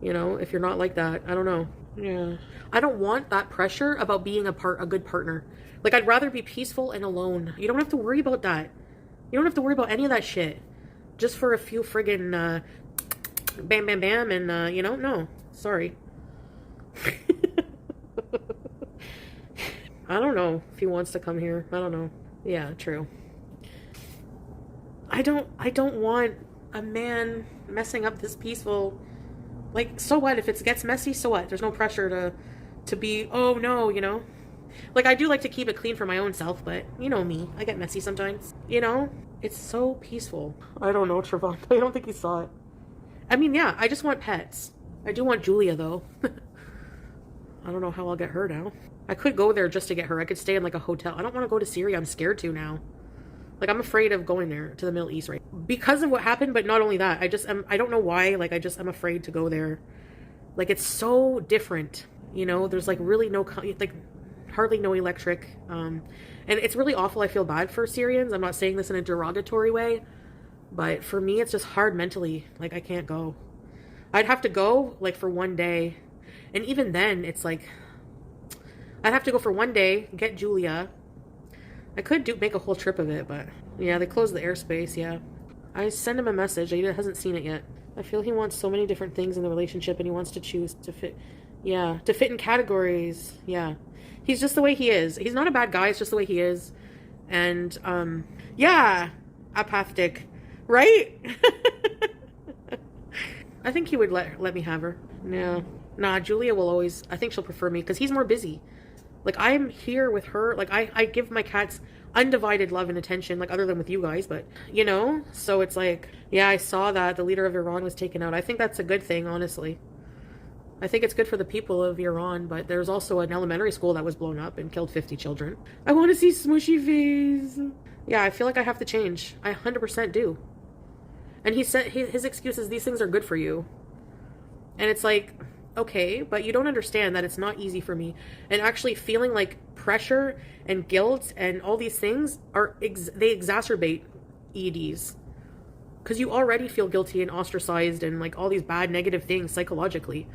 you know, if you're not like that. I don't know. Yeah. I don't want that pressure about being a good partner. Like, I'd rather be peaceful and alone. You don't have to worry about that. You don't have to worry about any of that shit. Just for a few friggin' bam, bam, bam, and, you know, no. Sorry. I don't know if he wants to come here. I don't know. Yeah, true. I don't want a man messing up this peaceful, like, so what? If it gets messy, so what? There's no pressure to be, oh no, you know? Like, I do like to keep it clean for my own self, but you know me. I get messy sometimes. You know? It's so peaceful. I don't know, Trevon. I don't think he saw it. I mean, yeah, I just want pets. I do want Julia, though. I don't know how I'll get her now. I could go there just to get her. I could stay in, like, a hotel. I don't want to go to Syria. I'm scared to now. Like, I'm afraid of going there to the Middle East, right? Because of what happened, but not only that. I don't know why. Like, I'm afraid to go there. Like, it's so different. You know, there's, like, really no, like, hardly no electric. And it's really awful. I feel bad for Syrians. I'm not saying this in a derogatory way. But for me, it's just hard mentally. Like, I can't go. I'd have to go, like, for one day. And even then, it's like, I'd have to go for one day, get Julia. I could make a whole trip of it, but yeah, they closed the airspace, yeah. I sent him a message. He hasn't seen it yet. I feel he wants so many different things in the relationship, and he wants to choose to fit, yeah, to fit in categories, yeah. He's just the way he is. He's not a bad guy, it's just the way he is. And, yeah, apathic, right? I think he would let me have her. Yeah. Nah, Julia will always, I think she'll prefer me, because he's more busy. Like, I'm here with her. Like, I give my cats undivided love and attention, like, other than with you guys, but, you know? So it's like, yeah, I saw that the leader of Iran was taken out. I think that's a good thing, honestly. I think it's good for the people of Iran, but there's also an elementary school that was blown up and killed 50 children. I want to see Smushy face. Yeah, I feel like I have to change. I 100% do. And he said, his excuse is, these things are good for you. And it's like, okay, but you don't understand that it's not easy for me. And actually feeling like pressure and guilt and all these things they exacerbate EDs. Because you already feel guilty and ostracized and like all these bad negative things psychologically.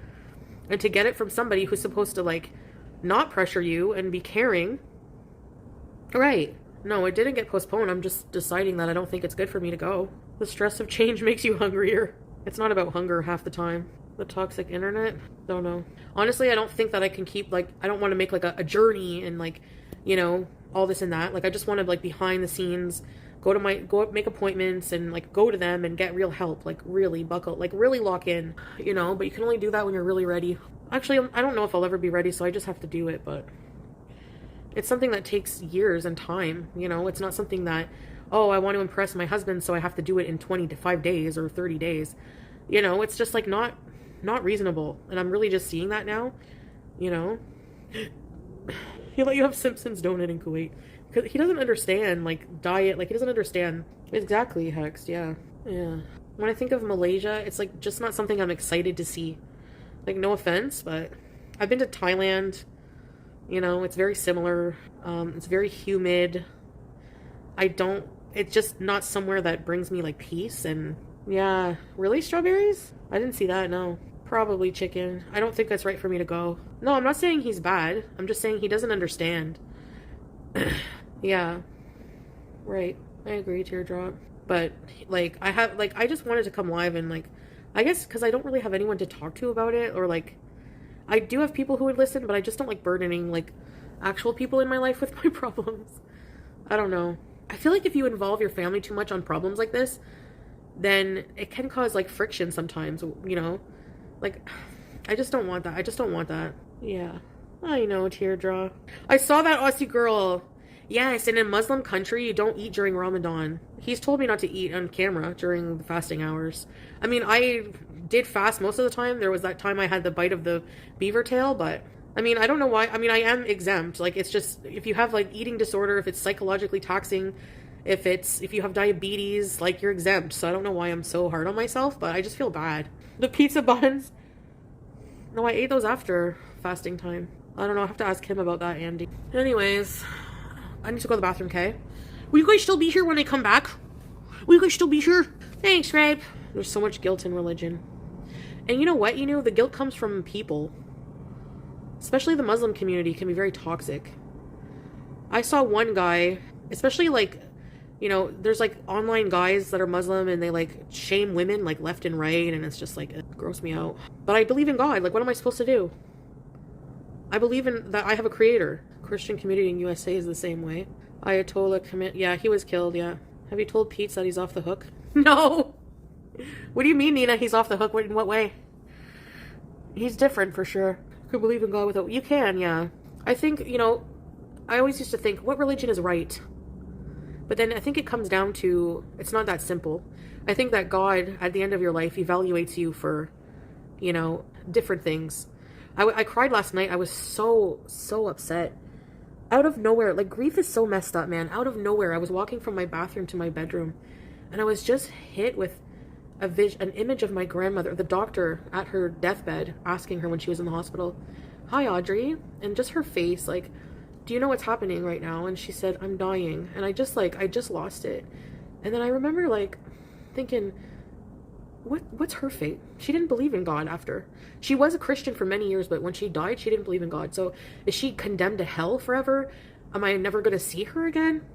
And to get it from somebody who's supposed to like not pressure you and be caring. Right. No, it didn't get postponed. I'm just deciding that I don't think it's good for me to go. The stress of change makes you hungrier. It's not about hunger half the time. The toxic internet? Don't know. Honestly, I don't think that I can keep, like, I don't want to make, like, a journey and, like, you know, all this and that. Like, I just want to, like, behind the scenes, go make appointments and, like, go to them and get real help. Like, really buckle, like, really lock in, you know? But you can only do that when you're really ready. Actually, I don't know if I'll ever be ready, so I just have to do it, but It's something that takes years and time, you know? It's not something that, oh, I want to impress my husband, so I have to do it in 25 days or 30 days. You know, it's just like not reasonable. And I'm really just seeing that now, you know? He let you have Simpsons donut in Kuwait. Because he doesn't understand, like, diet. Like, he doesn't understand. Exactly, Hex, yeah. Yeah. When I think of Malaysia, it's, like, just not something I'm excited to see. Like, no offense, but I've been to Thailand. You know, it's very similar. It's very humid. It's just not somewhere that brings me, like, peace. And, yeah. Really, strawberries? I didn't see that, no. Probably chicken. I don't think that's right for me to go. No, I'm not saying he's bad. I'm just saying he doesn't understand. Yeah. Right. I agree, teardrop. But, like, I just wanted to come live and, like, I guess because I don't really have anyone to talk to about it, or, like, I do have people who would listen, but I just don't like burdening, like, actual people in my life with my problems. I don't know. I feel like if you involve your family too much on problems like this, then it can cause, like, friction sometimes, you know? Like, I just don't want that. I just don't want that. Yeah. I know, teardrop. I saw that Aussie girl. Yes, in a Muslim country, you don't eat during Ramadan. He's told me not to eat on camera during the fasting hours. I mean, I did fast most of the time. There was that time I had the bite of the beaver tail, but I mean, I don't know why. I mean, I am exempt. Like, it's just, if you have, like, eating disorder, if it's psychologically taxing, if you have diabetes, like, you're exempt. So I don't know why I'm so hard on myself, but I just feel bad. The pizza buns. No, I ate those after fasting time. I don't know. I have to ask him about that, Andy. Anyways, I need to go to the bathroom, okay? Will you guys still be here when I come back? Will you guys still be here? Thanks, babe. There's so much guilt in religion. And you know what? You know, the guilt comes from people. Especially the Muslim community can be very toxic. I saw one guy, especially, like, you know, there's, like, online guys that are Muslim and they, like, shame women, like, left and right, and it's just, like, it grossed me out. But I believe in God. Like, what am I supposed to do? I believe in that I have a creator. Christian community in USA is the same way. Ayatollah yeah, he was killed, yeah. Have you told Pete that he's off the hook? No! What do you mean, Nina, he's off the hook? In what way? He's different, for sure. You can believe in God without... You can, yeah. I think, you know, I always used to think, what religion is right? But then I think it comes down to, it's not that simple. I think that God, at the end of your life, evaluates you for, you know, different things. I cried last night. I was so upset. Out of nowhere, like, grief is so messed up, man. Out of nowhere, I was walking from my bathroom to my bedroom, and I was just hit with an image of my grandmother, the doctor at her deathbed, asking her when she was in the hospital, "Hi, Audrey," and just her face, like, "Do you know what's happening right now?" And she said, "I'm dying." And I just lost it. And then I remember, like, thinking, what's her fate? She didn't believe in God after. She was a Christian for many years, but when she died, she didn't believe in God. So is she condemned to hell forever? Am I never going to see her again?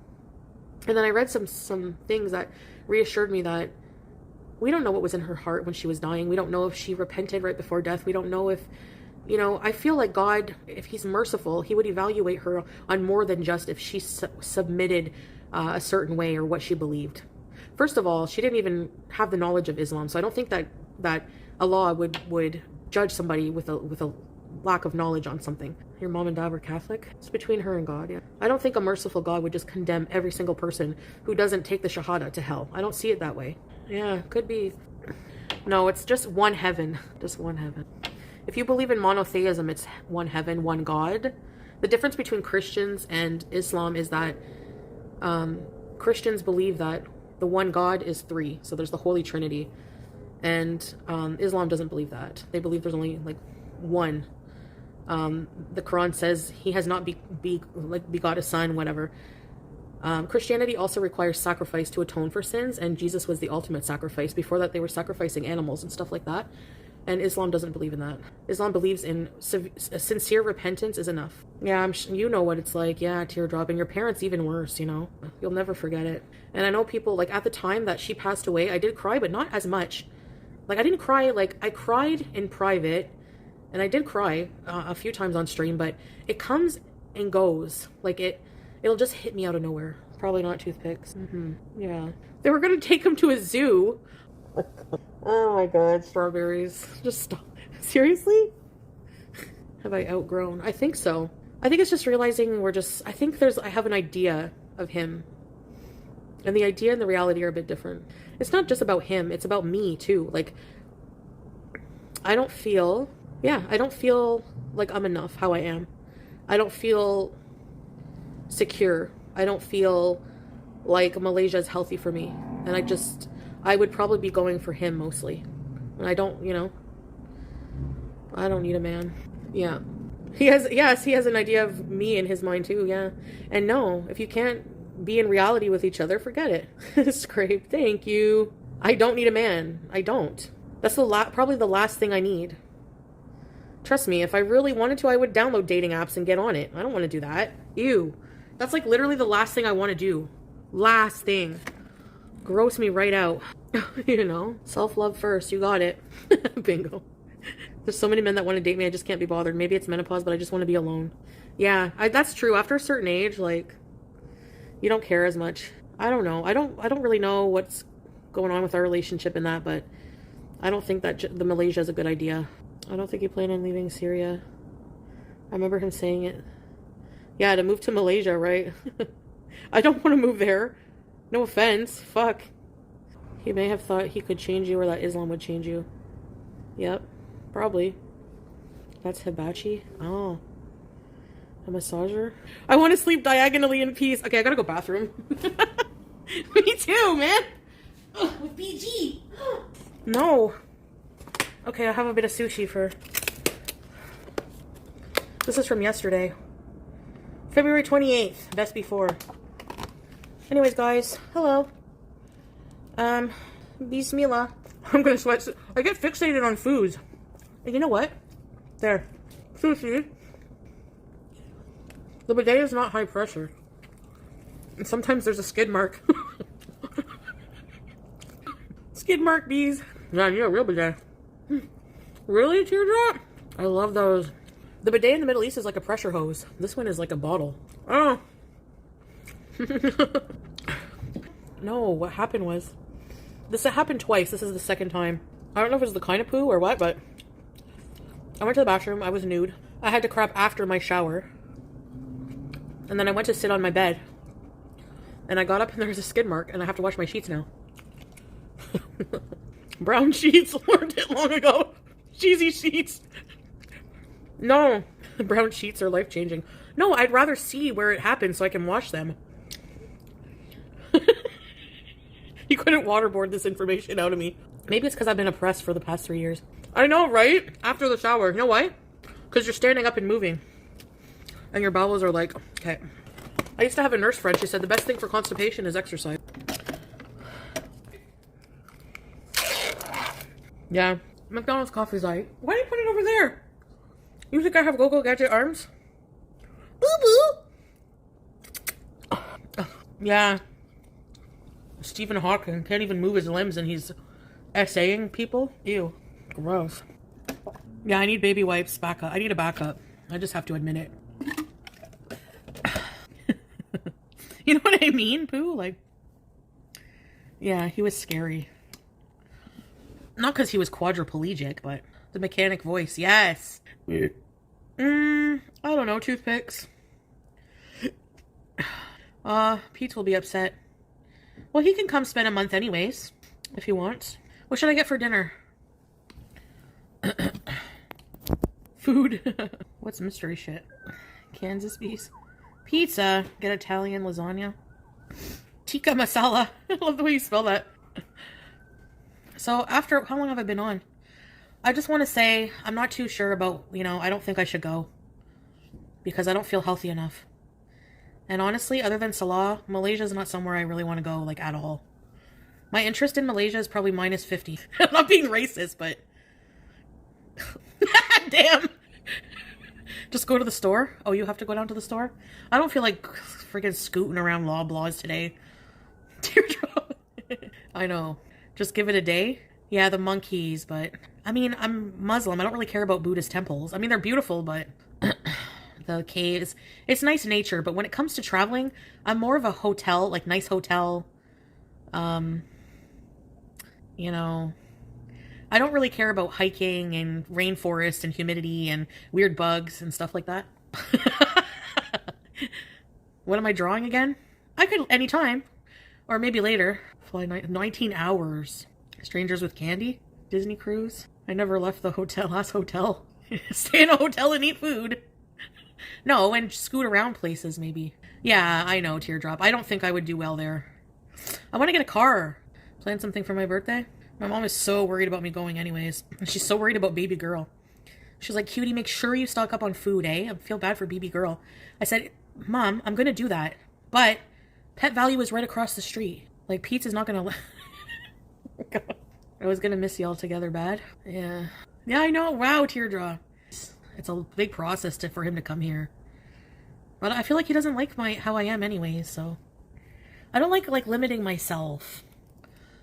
And then I read some things that reassured me that we don't know what was in her heart when she was dying. We don't know if she repented right before death. We don't know if, you know, I feel like God, if he's merciful, he would evaluate her on more than just if she submitted a certain way or what she believed. First of all, she didn't even have the knowledge of Islam, so I don't think that Allah would judge somebody with a lack of knowledge on something. Your mom and dad were Catholic? It's between her and God, yeah. I don't think a merciful God would just condemn every single person who doesn't take the Shahada to hell. I don't see it that way. Yeah, could be. No, it's just one heaven. Just one heaven. If you believe in monotheism, it's one heaven, one God. The difference between Christians and Islam is that Christians believe that the one God is three. So there's the Holy Trinity. And Islam doesn't believe that. They believe there's only, like, one. The Quran says he has not begot a son, whatever. Christianity also requires sacrifice to atone for sins, and Jesus was the ultimate sacrifice. Before that, they were sacrificing animals and stuff like that. And Islam doesn't believe in that. Islam believes in sincere repentance is enough. Yeah, you know what it's like. Yeah, teardrop. And your parents even worse, you know. You'll never forget it. And I know people, like, at the time that she passed away, I did cry, but not as much. Like, I didn't cry, like, I cried in private, and I did cry a few times on stream, but it comes and goes. Like, it'll just hit me out of nowhere. Probably not toothpicks. Yeah. They were going to take him to a zoo. Oh my god, strawberries. Just stop. Seriously? Have I outgrown? I think so. I think it's just realizing I have an idea of him. And the idea and the reality are a bit different. It's not just about him, it's about me too. Like, I don't feel like I'm enough how I am. I don't feel secure. I don't feel like Malaysia is healthy for me. And I would probably be going for him mostly. And I don't need a man. Yeah. He has an idea of me in his mind too, yeah. And no, if you can't be in reality with each other, forget it. Scrape, thank you. I don't need a man. I don't. That's probably the last thing I need. Trust me, if I really wanted to, I would download dating apps and get on it. I don't want to do that. Ew. That's like literally the last thing I want to do. Last thing. Gross me right out. You know? Self-love first. You got it. Bingo. There's so many men that want to date me, I just can't be bothered. Maybe it's menopause, but I just want to be alone. Yeah, that's true. After a certain age, like, you don't care as much. I don't know. I don't really know what's going on with our relationship in that, but I don't think that the Malaysia is a good idea. I don't think he planned on leaving Syria. I remember him saying it. Yeah, to move to Malaysia, right? I don't want to move there. No offense. Fuck. He may have thought he could change you or that Islam would change you. Yep. Probably. That's hibachi. Oh. A massager? I want to sleep diagonally in peace. Okay, I gotta go bathroom. Me too, man. Ugh, with BG. No. Okay, I have a bit of sushi for... This is from yesterday. February 28th. Best before. Anyways, guys. Hello. Bismillah. I'm gonna sweat. I get fixated on foods. You know what? There. Sushi. The bidet is not high pressure. And sometimes there's a skid mark. Skid mark bees. Yeah, you're a real bidet. Really, Teardrop? I love those. The bidet in the Middle East is like a pressure hose. This one is like a bottle. Oh. No, what happened was... This happened twice. This is the second time. I don't know if it was the kind of poo or what, but... I went to the bathroom. I was nude. I had to crap after my shower. And then I went to sit on my bed. And I got up and there was a skid mark. And I have to wash my sheets now. Brown sheets. Learned it long ago. Cheesy sheets. No. Brown sheets are life-changing. No, I'd rather see where it happened so I can wash them. You couldn't waterboard this information out of me. Maybe it's because I've been oppressed for the past 3 years. I know, right? After the shower. You know why? Because you're standing up and moving. And your bowels are like, okay. I used to have a nurse friend. She said the best thing for constipation is exercise. Yeah. McDonald's coffee's like, why do you put it over there? You think I have Go-Go Gadget arms? Boo-boo. Yeah. Stephen Hawking can't even move his limbs and he's essaying people. Ew. Gross. Yeah, I need baby wipes backup. I need a backup. I just have to admit it. You know what I mean, Pooh? Like, yeah, he was scary. Not because he was quadriplegic, but the mechanic voice. Yes. I don't know. Toothpicks. Pete will be upset. Well, he can come spend a month anyways, if he wants. What should I get for dinner? Food. What's mystery shit? Kansas beef. Pizza. Get Italian lasagna. Tikka masala. I love the way you spell that. So after, how long have I been on? I just want to say, I'm not too sure about, I don't think I should go. Because I don't feel healthy enough. And honestly, other than Salah, Malaysia is not somewhere I really want to go, like, at all. My interest in Malaysia is probably minus 50. I'm not being racist, but... Damn! Just go to the store? Oh, you have to go down to the store? I don't feel like freaking scooting around Loblaws today. Teardrop. I know. Just give it a day? Yeah, the monkeys, but... I mean, I'm Muslim. I don't really care about Buddhist temples. I mean, they're beautiful, but... the caves. It's nice nature, but when it comes to traveling, I'm more of a hotel, like nice hotel. I don't really care about hiking and rainforest and humidity and weird bugs and stuff like that. What am I drawing again? I could anytime. Or maybe later. Fly 19 hours. Strangers with candy? Disney cruise? I never left the last hotel. Stay in a hotel and eat food. No, and scoot around places maybe. Yeah, I know, teardrop. I don't think I would do well there. I want to get a car. Plan something for my birthday? My mom is so worried about me going anyways. And she's so worried about baby girl. She's like, cutie, make sure you stock up on food, eh? I feel bad for baby girl. I said, Mom, I'm going to do that. But Pet Value is right across the street. Like, Pete's not going to... I was going to miss y'all together bad. Yeah. Yeah, I know. Wow, teardrop. It's a big process for him to come here. But I feel like he doesn't like how I am anyways, so... I don't like limiting myself.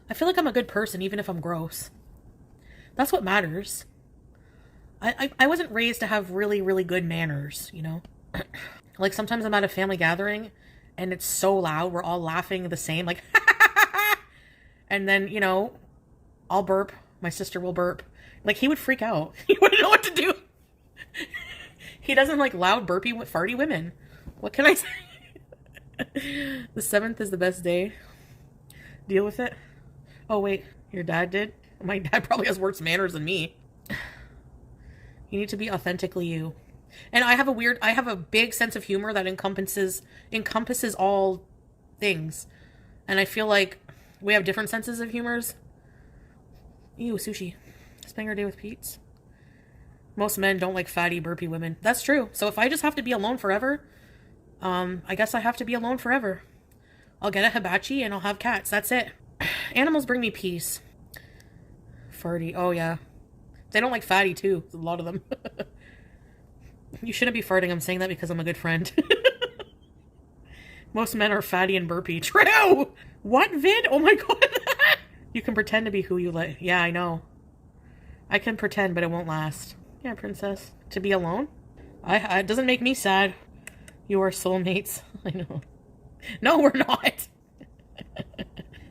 I feel like I'm a good person even if I'm gross. That's what matters. I wasn't raised to have really, really good manners, you know? Like sometimes I'm at a family gathering and it's so loud, we're all laughing the same, like, and then, you know, I'll burp, my sister will burp. Like, he would freak out. He wouldn't know what to do. He doesn't like loud, burpy, farty women. What can I say? The 7th is the best day. Deal with it. Oh, wait. Your dad did? My dad probably has worse manners than me. You need to be authentically you. And I have a big sense of humor that encompasses all things. And I feel like we have different senses of humors. Ew, sushi. Spend your day with Pete's. Most men don't like fatty, burpy women. That's true. So if I just have to be alone forever, I guess I have to be alone forever. I'll get a hibachi and I'll have cats. That's it. Animals bring me peace. Farty. Oh, yeah. They don't like fatty, too. A lot of them. You shouldn't be farting. I'm saying that because I'm a good friend. Most men are fatty and burpy. True! What vid? Oh, my God. You can pretend to be who you like. Yeah, I know. I can pretend, but it won't last. Yeah, princess. To be alone? It doesn't make me sad. You are soulmates. I know. No, we're not.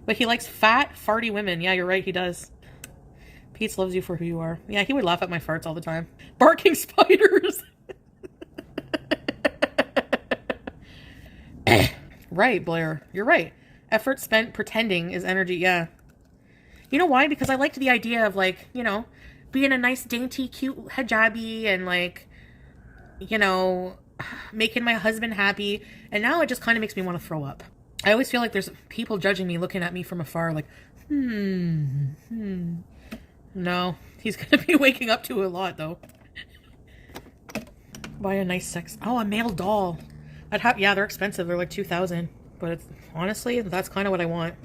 But he likes fat, farty women. Yeah, you're right, he does. Pete loves you for who you are. Yeah, he would laugh at my farts all the time. Barking spiders. Right, Blair. You're right. Effort spent pretending is energy. Yeah. You know why? Because I liked the idea of, like, you know, being a nice, dainty, cute hijabi and, like, you know, making my husband happy. And now it just kind of makes me want to throw up. I always feel like there's people judging me, looking at me from afar, like, No, he's going to be waking up to a lot, though. Buy a nice a male doll. Yeah, they're expensive. They're like $2,000. But honestly, that's kind of what I want.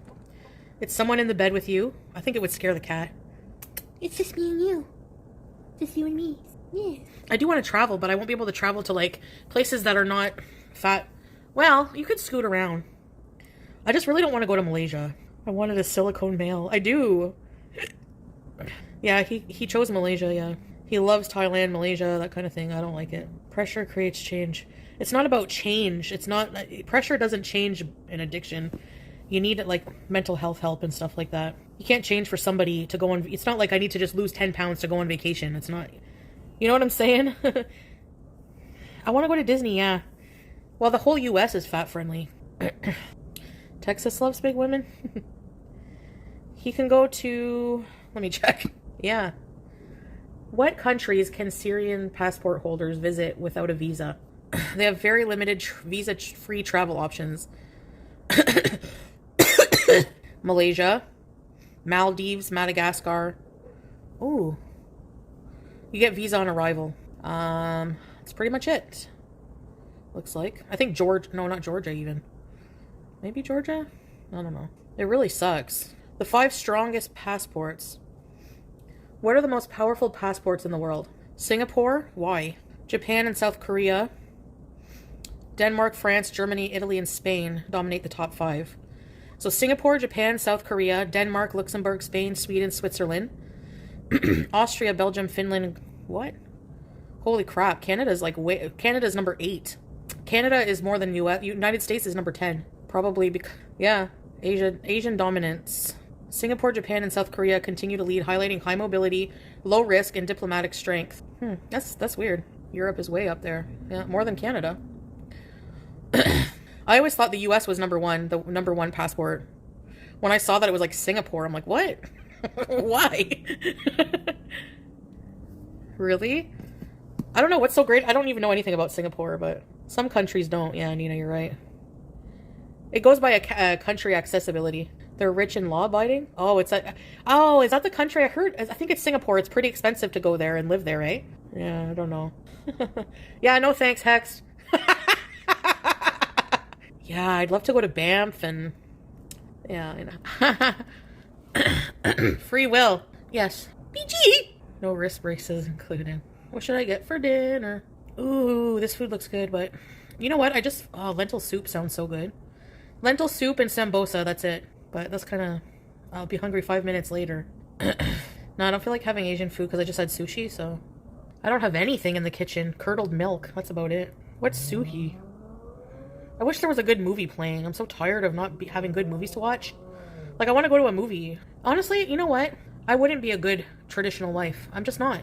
It's someone in the bed with you. I think it would scare the cat. It's just me and you. Just you and me. Yeah. I do want to travel, but I won't be able to travel to, like, places that are not fat. Well, you could scoot around. I just really don't want to go to Malaysia. I wanted a silicone male. I do. Yeah, he chose Malaysia, yeah. He loves Thailand, Malaysia, that kind of thing. I don't like it. Pressure creates change. It's not about change. It's not... Pressure doesn't change an addiction. You need, like, mental health help and stuff like that. You can't change for somebody to go on... It's not like I need to just lose 10 pounds to go on vacation. It's not... You know what I'm saying? I want to go to Disney, yeah. Well, the whole U.S. is fat-friendly. Texas loves big women. He can go to... Let me check. Yeah. What countries can Syrian passport holders visit without a visa? They have very limited visa-free travel options. Malaysia, Maldives, Madagascar. Ooh. You get visa on arrival. That's pretty much it. Looks like. I think no, not Georgia even. Maybe Georgia? I don't know. It really sucks. The 5 strongest passports. What are the most powerful passports in the world? Singapore? Why? Japan and South Korea. Denmark, France, Germany, Italy, and Spain dominate the top 5. So Singapore, Japan, South Korea, Denmark, Luxembourg, Spain, Sweden, Switzerland. Austria, Belgium, Finland. What? Holy crap. Canada's number 8. Canada is more than US. United States is number 10. Probably because, yeah, Asian dominance. Singapore, Japan, and South Korea continue to lead, highlighting high mobility, low risk, and diplomatic strength. That's weird. Europe is way up there. Yeah, more than Canada. I always thought the US was number one, the number one passport. When I saw that it was like Singapore, I'm like, what? Why? Really? I don't know what's so great. I don't even know anything about Singapore, but some countries don't. Yeah, Nina, you're right. It goes by a country accessibility. They're rich and law-abiding. Oh, it's a. Oh, is that the country I heard? I think it's Singapore. It's pretty expensive to go there and live there, right? Yeah, I don't know. Yeah, no thanks, Hex. Yeah, I'd love to go to Banff and... Yeah, I know. Free will. Yes. BG! No wrist braces included. What should I get for dinner? Ooh, this food looks good, but... You know what? Oh, lentil soup sounds so good. Lentil soup and sambosa, that's it. But that's kind of... I'll be hungry 5 minutes later. No, I don't feel like having Asian food because I just had sushi, so... I don't have anything in the kitchen. Curdled milk. That's about it. What's suhi? I wish there was a good movie playing. I'm so tired of not having good movies to watch. Like, I want to go to a movie. Honestly, you know what? I wouldn't be a good traditional wife. I'm just not.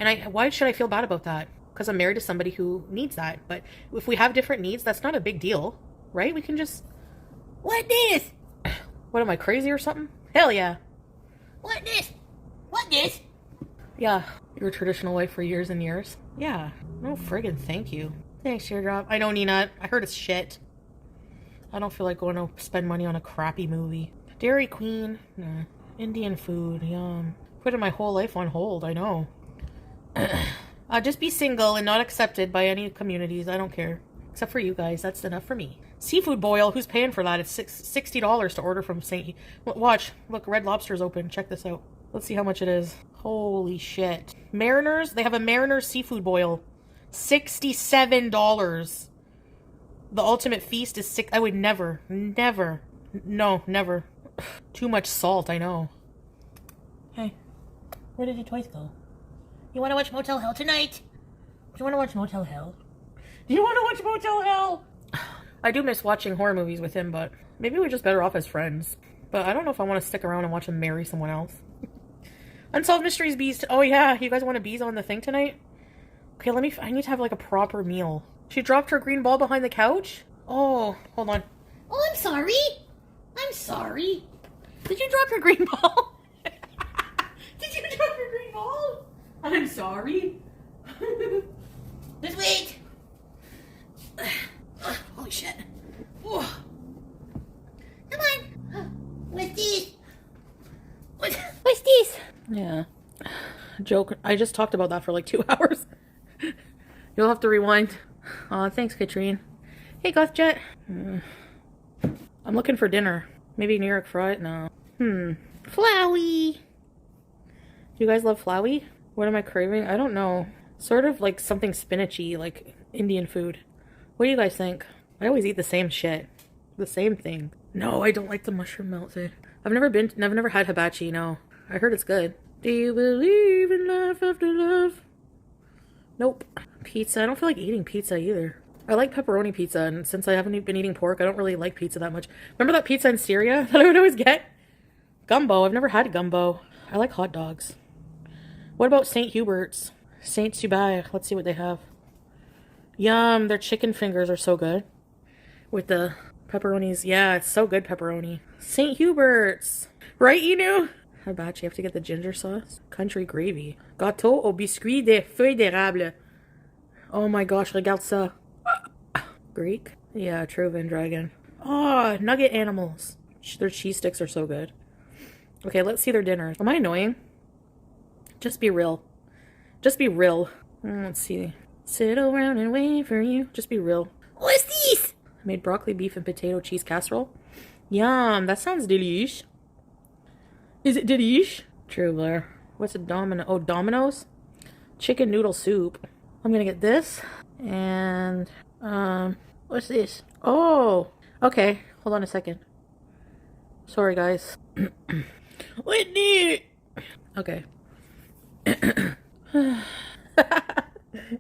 And why should I feel bad about that? Because I'm married to somebody who needs that. But if we have different needs, that's not a big deal. Right? We can just... What this? What, am I crazy or something? Hell yeah. What this? What this? Yeah. You're a traditional wife for years and years. Yeah. No friggin' thank you. Thanks, Teardrop. I know, Nina. I heard it's shit. I don't feel like going to spend money on a crappy movie. Dairy Queen. Nah. Indian food. Yum. Putting my whole life on hold. I know. I'll just be single and not accepted by any communities. I don't care. Except for you guys. That's enough for me. Seafood boil. Who's paying for that? It's $60 to order from St. Watch. Look, Red Lobster's open. Check this out. Let's see how much it is. Holy shit. Mariners. They have a Mariners seafood boil. $67. The ultimate feast is I would never. No, never. Too much salt, I know. Hey, where did your toys go? You want to watch Motel Hell tonight? Do you want to watch Motel Hell? Do you want to watch Motel Hell? I do miss watching horror movies with him, but maybe we're just better off as friends. But I don't know if I want to stick around and watch him marry someone else. Unsolved Mysteries Bees. Oh yeah, you guys want a bees on the thing tonight? Okay, I need to have like a proper meal. She dropped her green ball behind the couch? Oh, hold on. Oh, I'm sorry. I'm sorry. Did you drop your green ball? Did you drop your green ball? I'm sorry. Just wait. Holy shit. Oh. Come on. What's this? What's this? Yeah. Joke. I just talked about that for like 2 hours. You'll have to rewind. Aw, thanks, Katrine. Hey, Gothjet. I'm looking for dinner. Maybe New York fried? No. Flowey. Do you guys love flowey? What am I craving? I don't know. Sort of like something spinachy, like Indian food. What do you guys think? I always eat the same shit. The same thing. No, I don't like the mushroom melted. I've never had hibachi, no. I heard it's good. Do you believe in life after love? Nope. Pizza. I don't feel like eating pizza either. I like pepperoni pizza, and since I haven't been eating pork, I don't really like pizza that much. Remember that pizza in Syria that I would always get? Gumbo. I've never had gumbo. I like hot dogs. What about St. Hubert's? St. Hubert. Let's see what they have. Yum. Their chicken fingers are so good. With the pepperonis. Yeah, it's so good, pepperoni. St. Hubert's. Right, you knew? Hibachi. You have to get the ginger sauce. Country gravy. Gâteau au biscuit de feuilles d'érable. Oh my gosh, regarde ça. Greek? Yeah, Trovan Dragon. Oh, nugget animals. Their cheese sticks are so good. Okay, let's see their dinners. Am I annoying? Just be real. Just be real. Let's see. Sit around and wait for you. Just be real. What's this? I made broccoli, beef, and potato cheese casserole. Yum, that sounds delish. Is it delish? True, Blair. What's a domino? Oh, Domino's? Chicken noodle soup. I'm gonna get this. And, what's this? Oh, okay. Hold on a second. Sorry, guys. What did? Okay.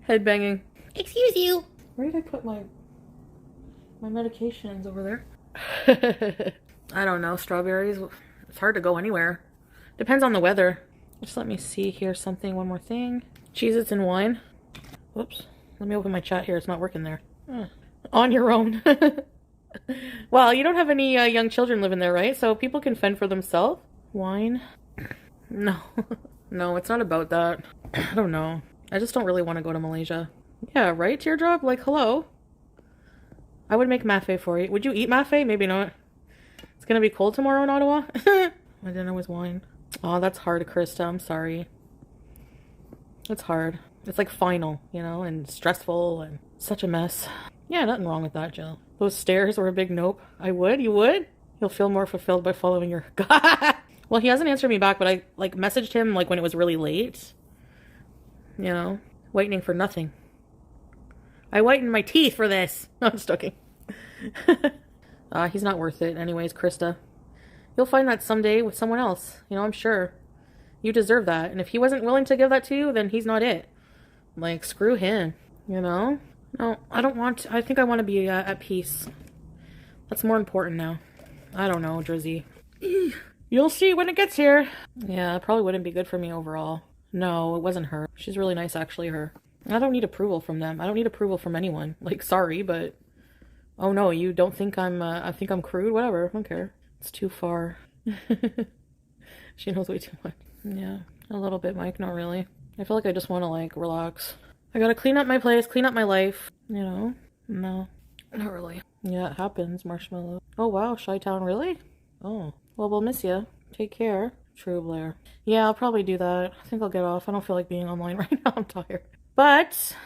Headbanging. Excuse you. Where did I put my medications over there? I don't know. Strawberries. It's hard to go anywhere. Depends on the weather. Just let me see here something. One more thing. Cheez-Its and wine. Whoops. Let me open my chat here. It's not working there. On your own. Well, you don't have any young children living there, right? So people can fend for themselves. Wine? No. No, it's not about that. I don't know. I just don't really want to go to Malaysia. Yeah, right, Teardrop? Like, hello. I would make mafe for you. Would you eat mafe? Maybe not. It's gonna be cold tomorrow in Ottawa. My dinner was wine. Oh, that's hard, Krista. I'm sorry. It's hard. It's like final, you know, and stressful and such a mess. Yeah, nothing wrong with that, Jill. Those stairs were a big nope. I would? You would? You'll feel more fulfilled by following your... Well, he hasn't answered me back, but I, like, messaged him, like, when it was really late. You know? Whitening for nothing. I whitened my teeth for this. No, I'm just joking. He's not worth it anyways, Krista. You'll find that someday with someone else. You know, I'm sure. You deserve that. And if he wasn't willing to give that to you, then he's not it. Like, screw him. You know? No, I don't want to. I think I want to be at peace. That's more important now. I don't know, Drizzy. You'll see when it gets here. Yeah, it probably wouldn't be good for me overall. No, it wasn't her. She's really nice, actually, her. I don't need approval from them. I don't need approval from anyone. Like, sorry, but... Oh no, you don't think I think I'm crude? Whatever, I don't care. It's too far. She knows way too much. Yeah, a little bit, Mike, not really. I feel like I just want to, like, relax. I gotta clean up my place, clean up my life. You know? No, not really. Yeah, it happens, Marshmallow. Oh wow, Chi-Town, really? Oh, well, we'll miss you. Take care. True, Blair. Yeah, I'll probably do that. I think I'll get off. I don't feel like being online right now. I'm tired. But,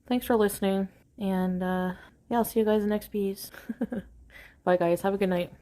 thanks for listening. And, yeah, I'll see you guys next piece. Bye, guys. Have a good night.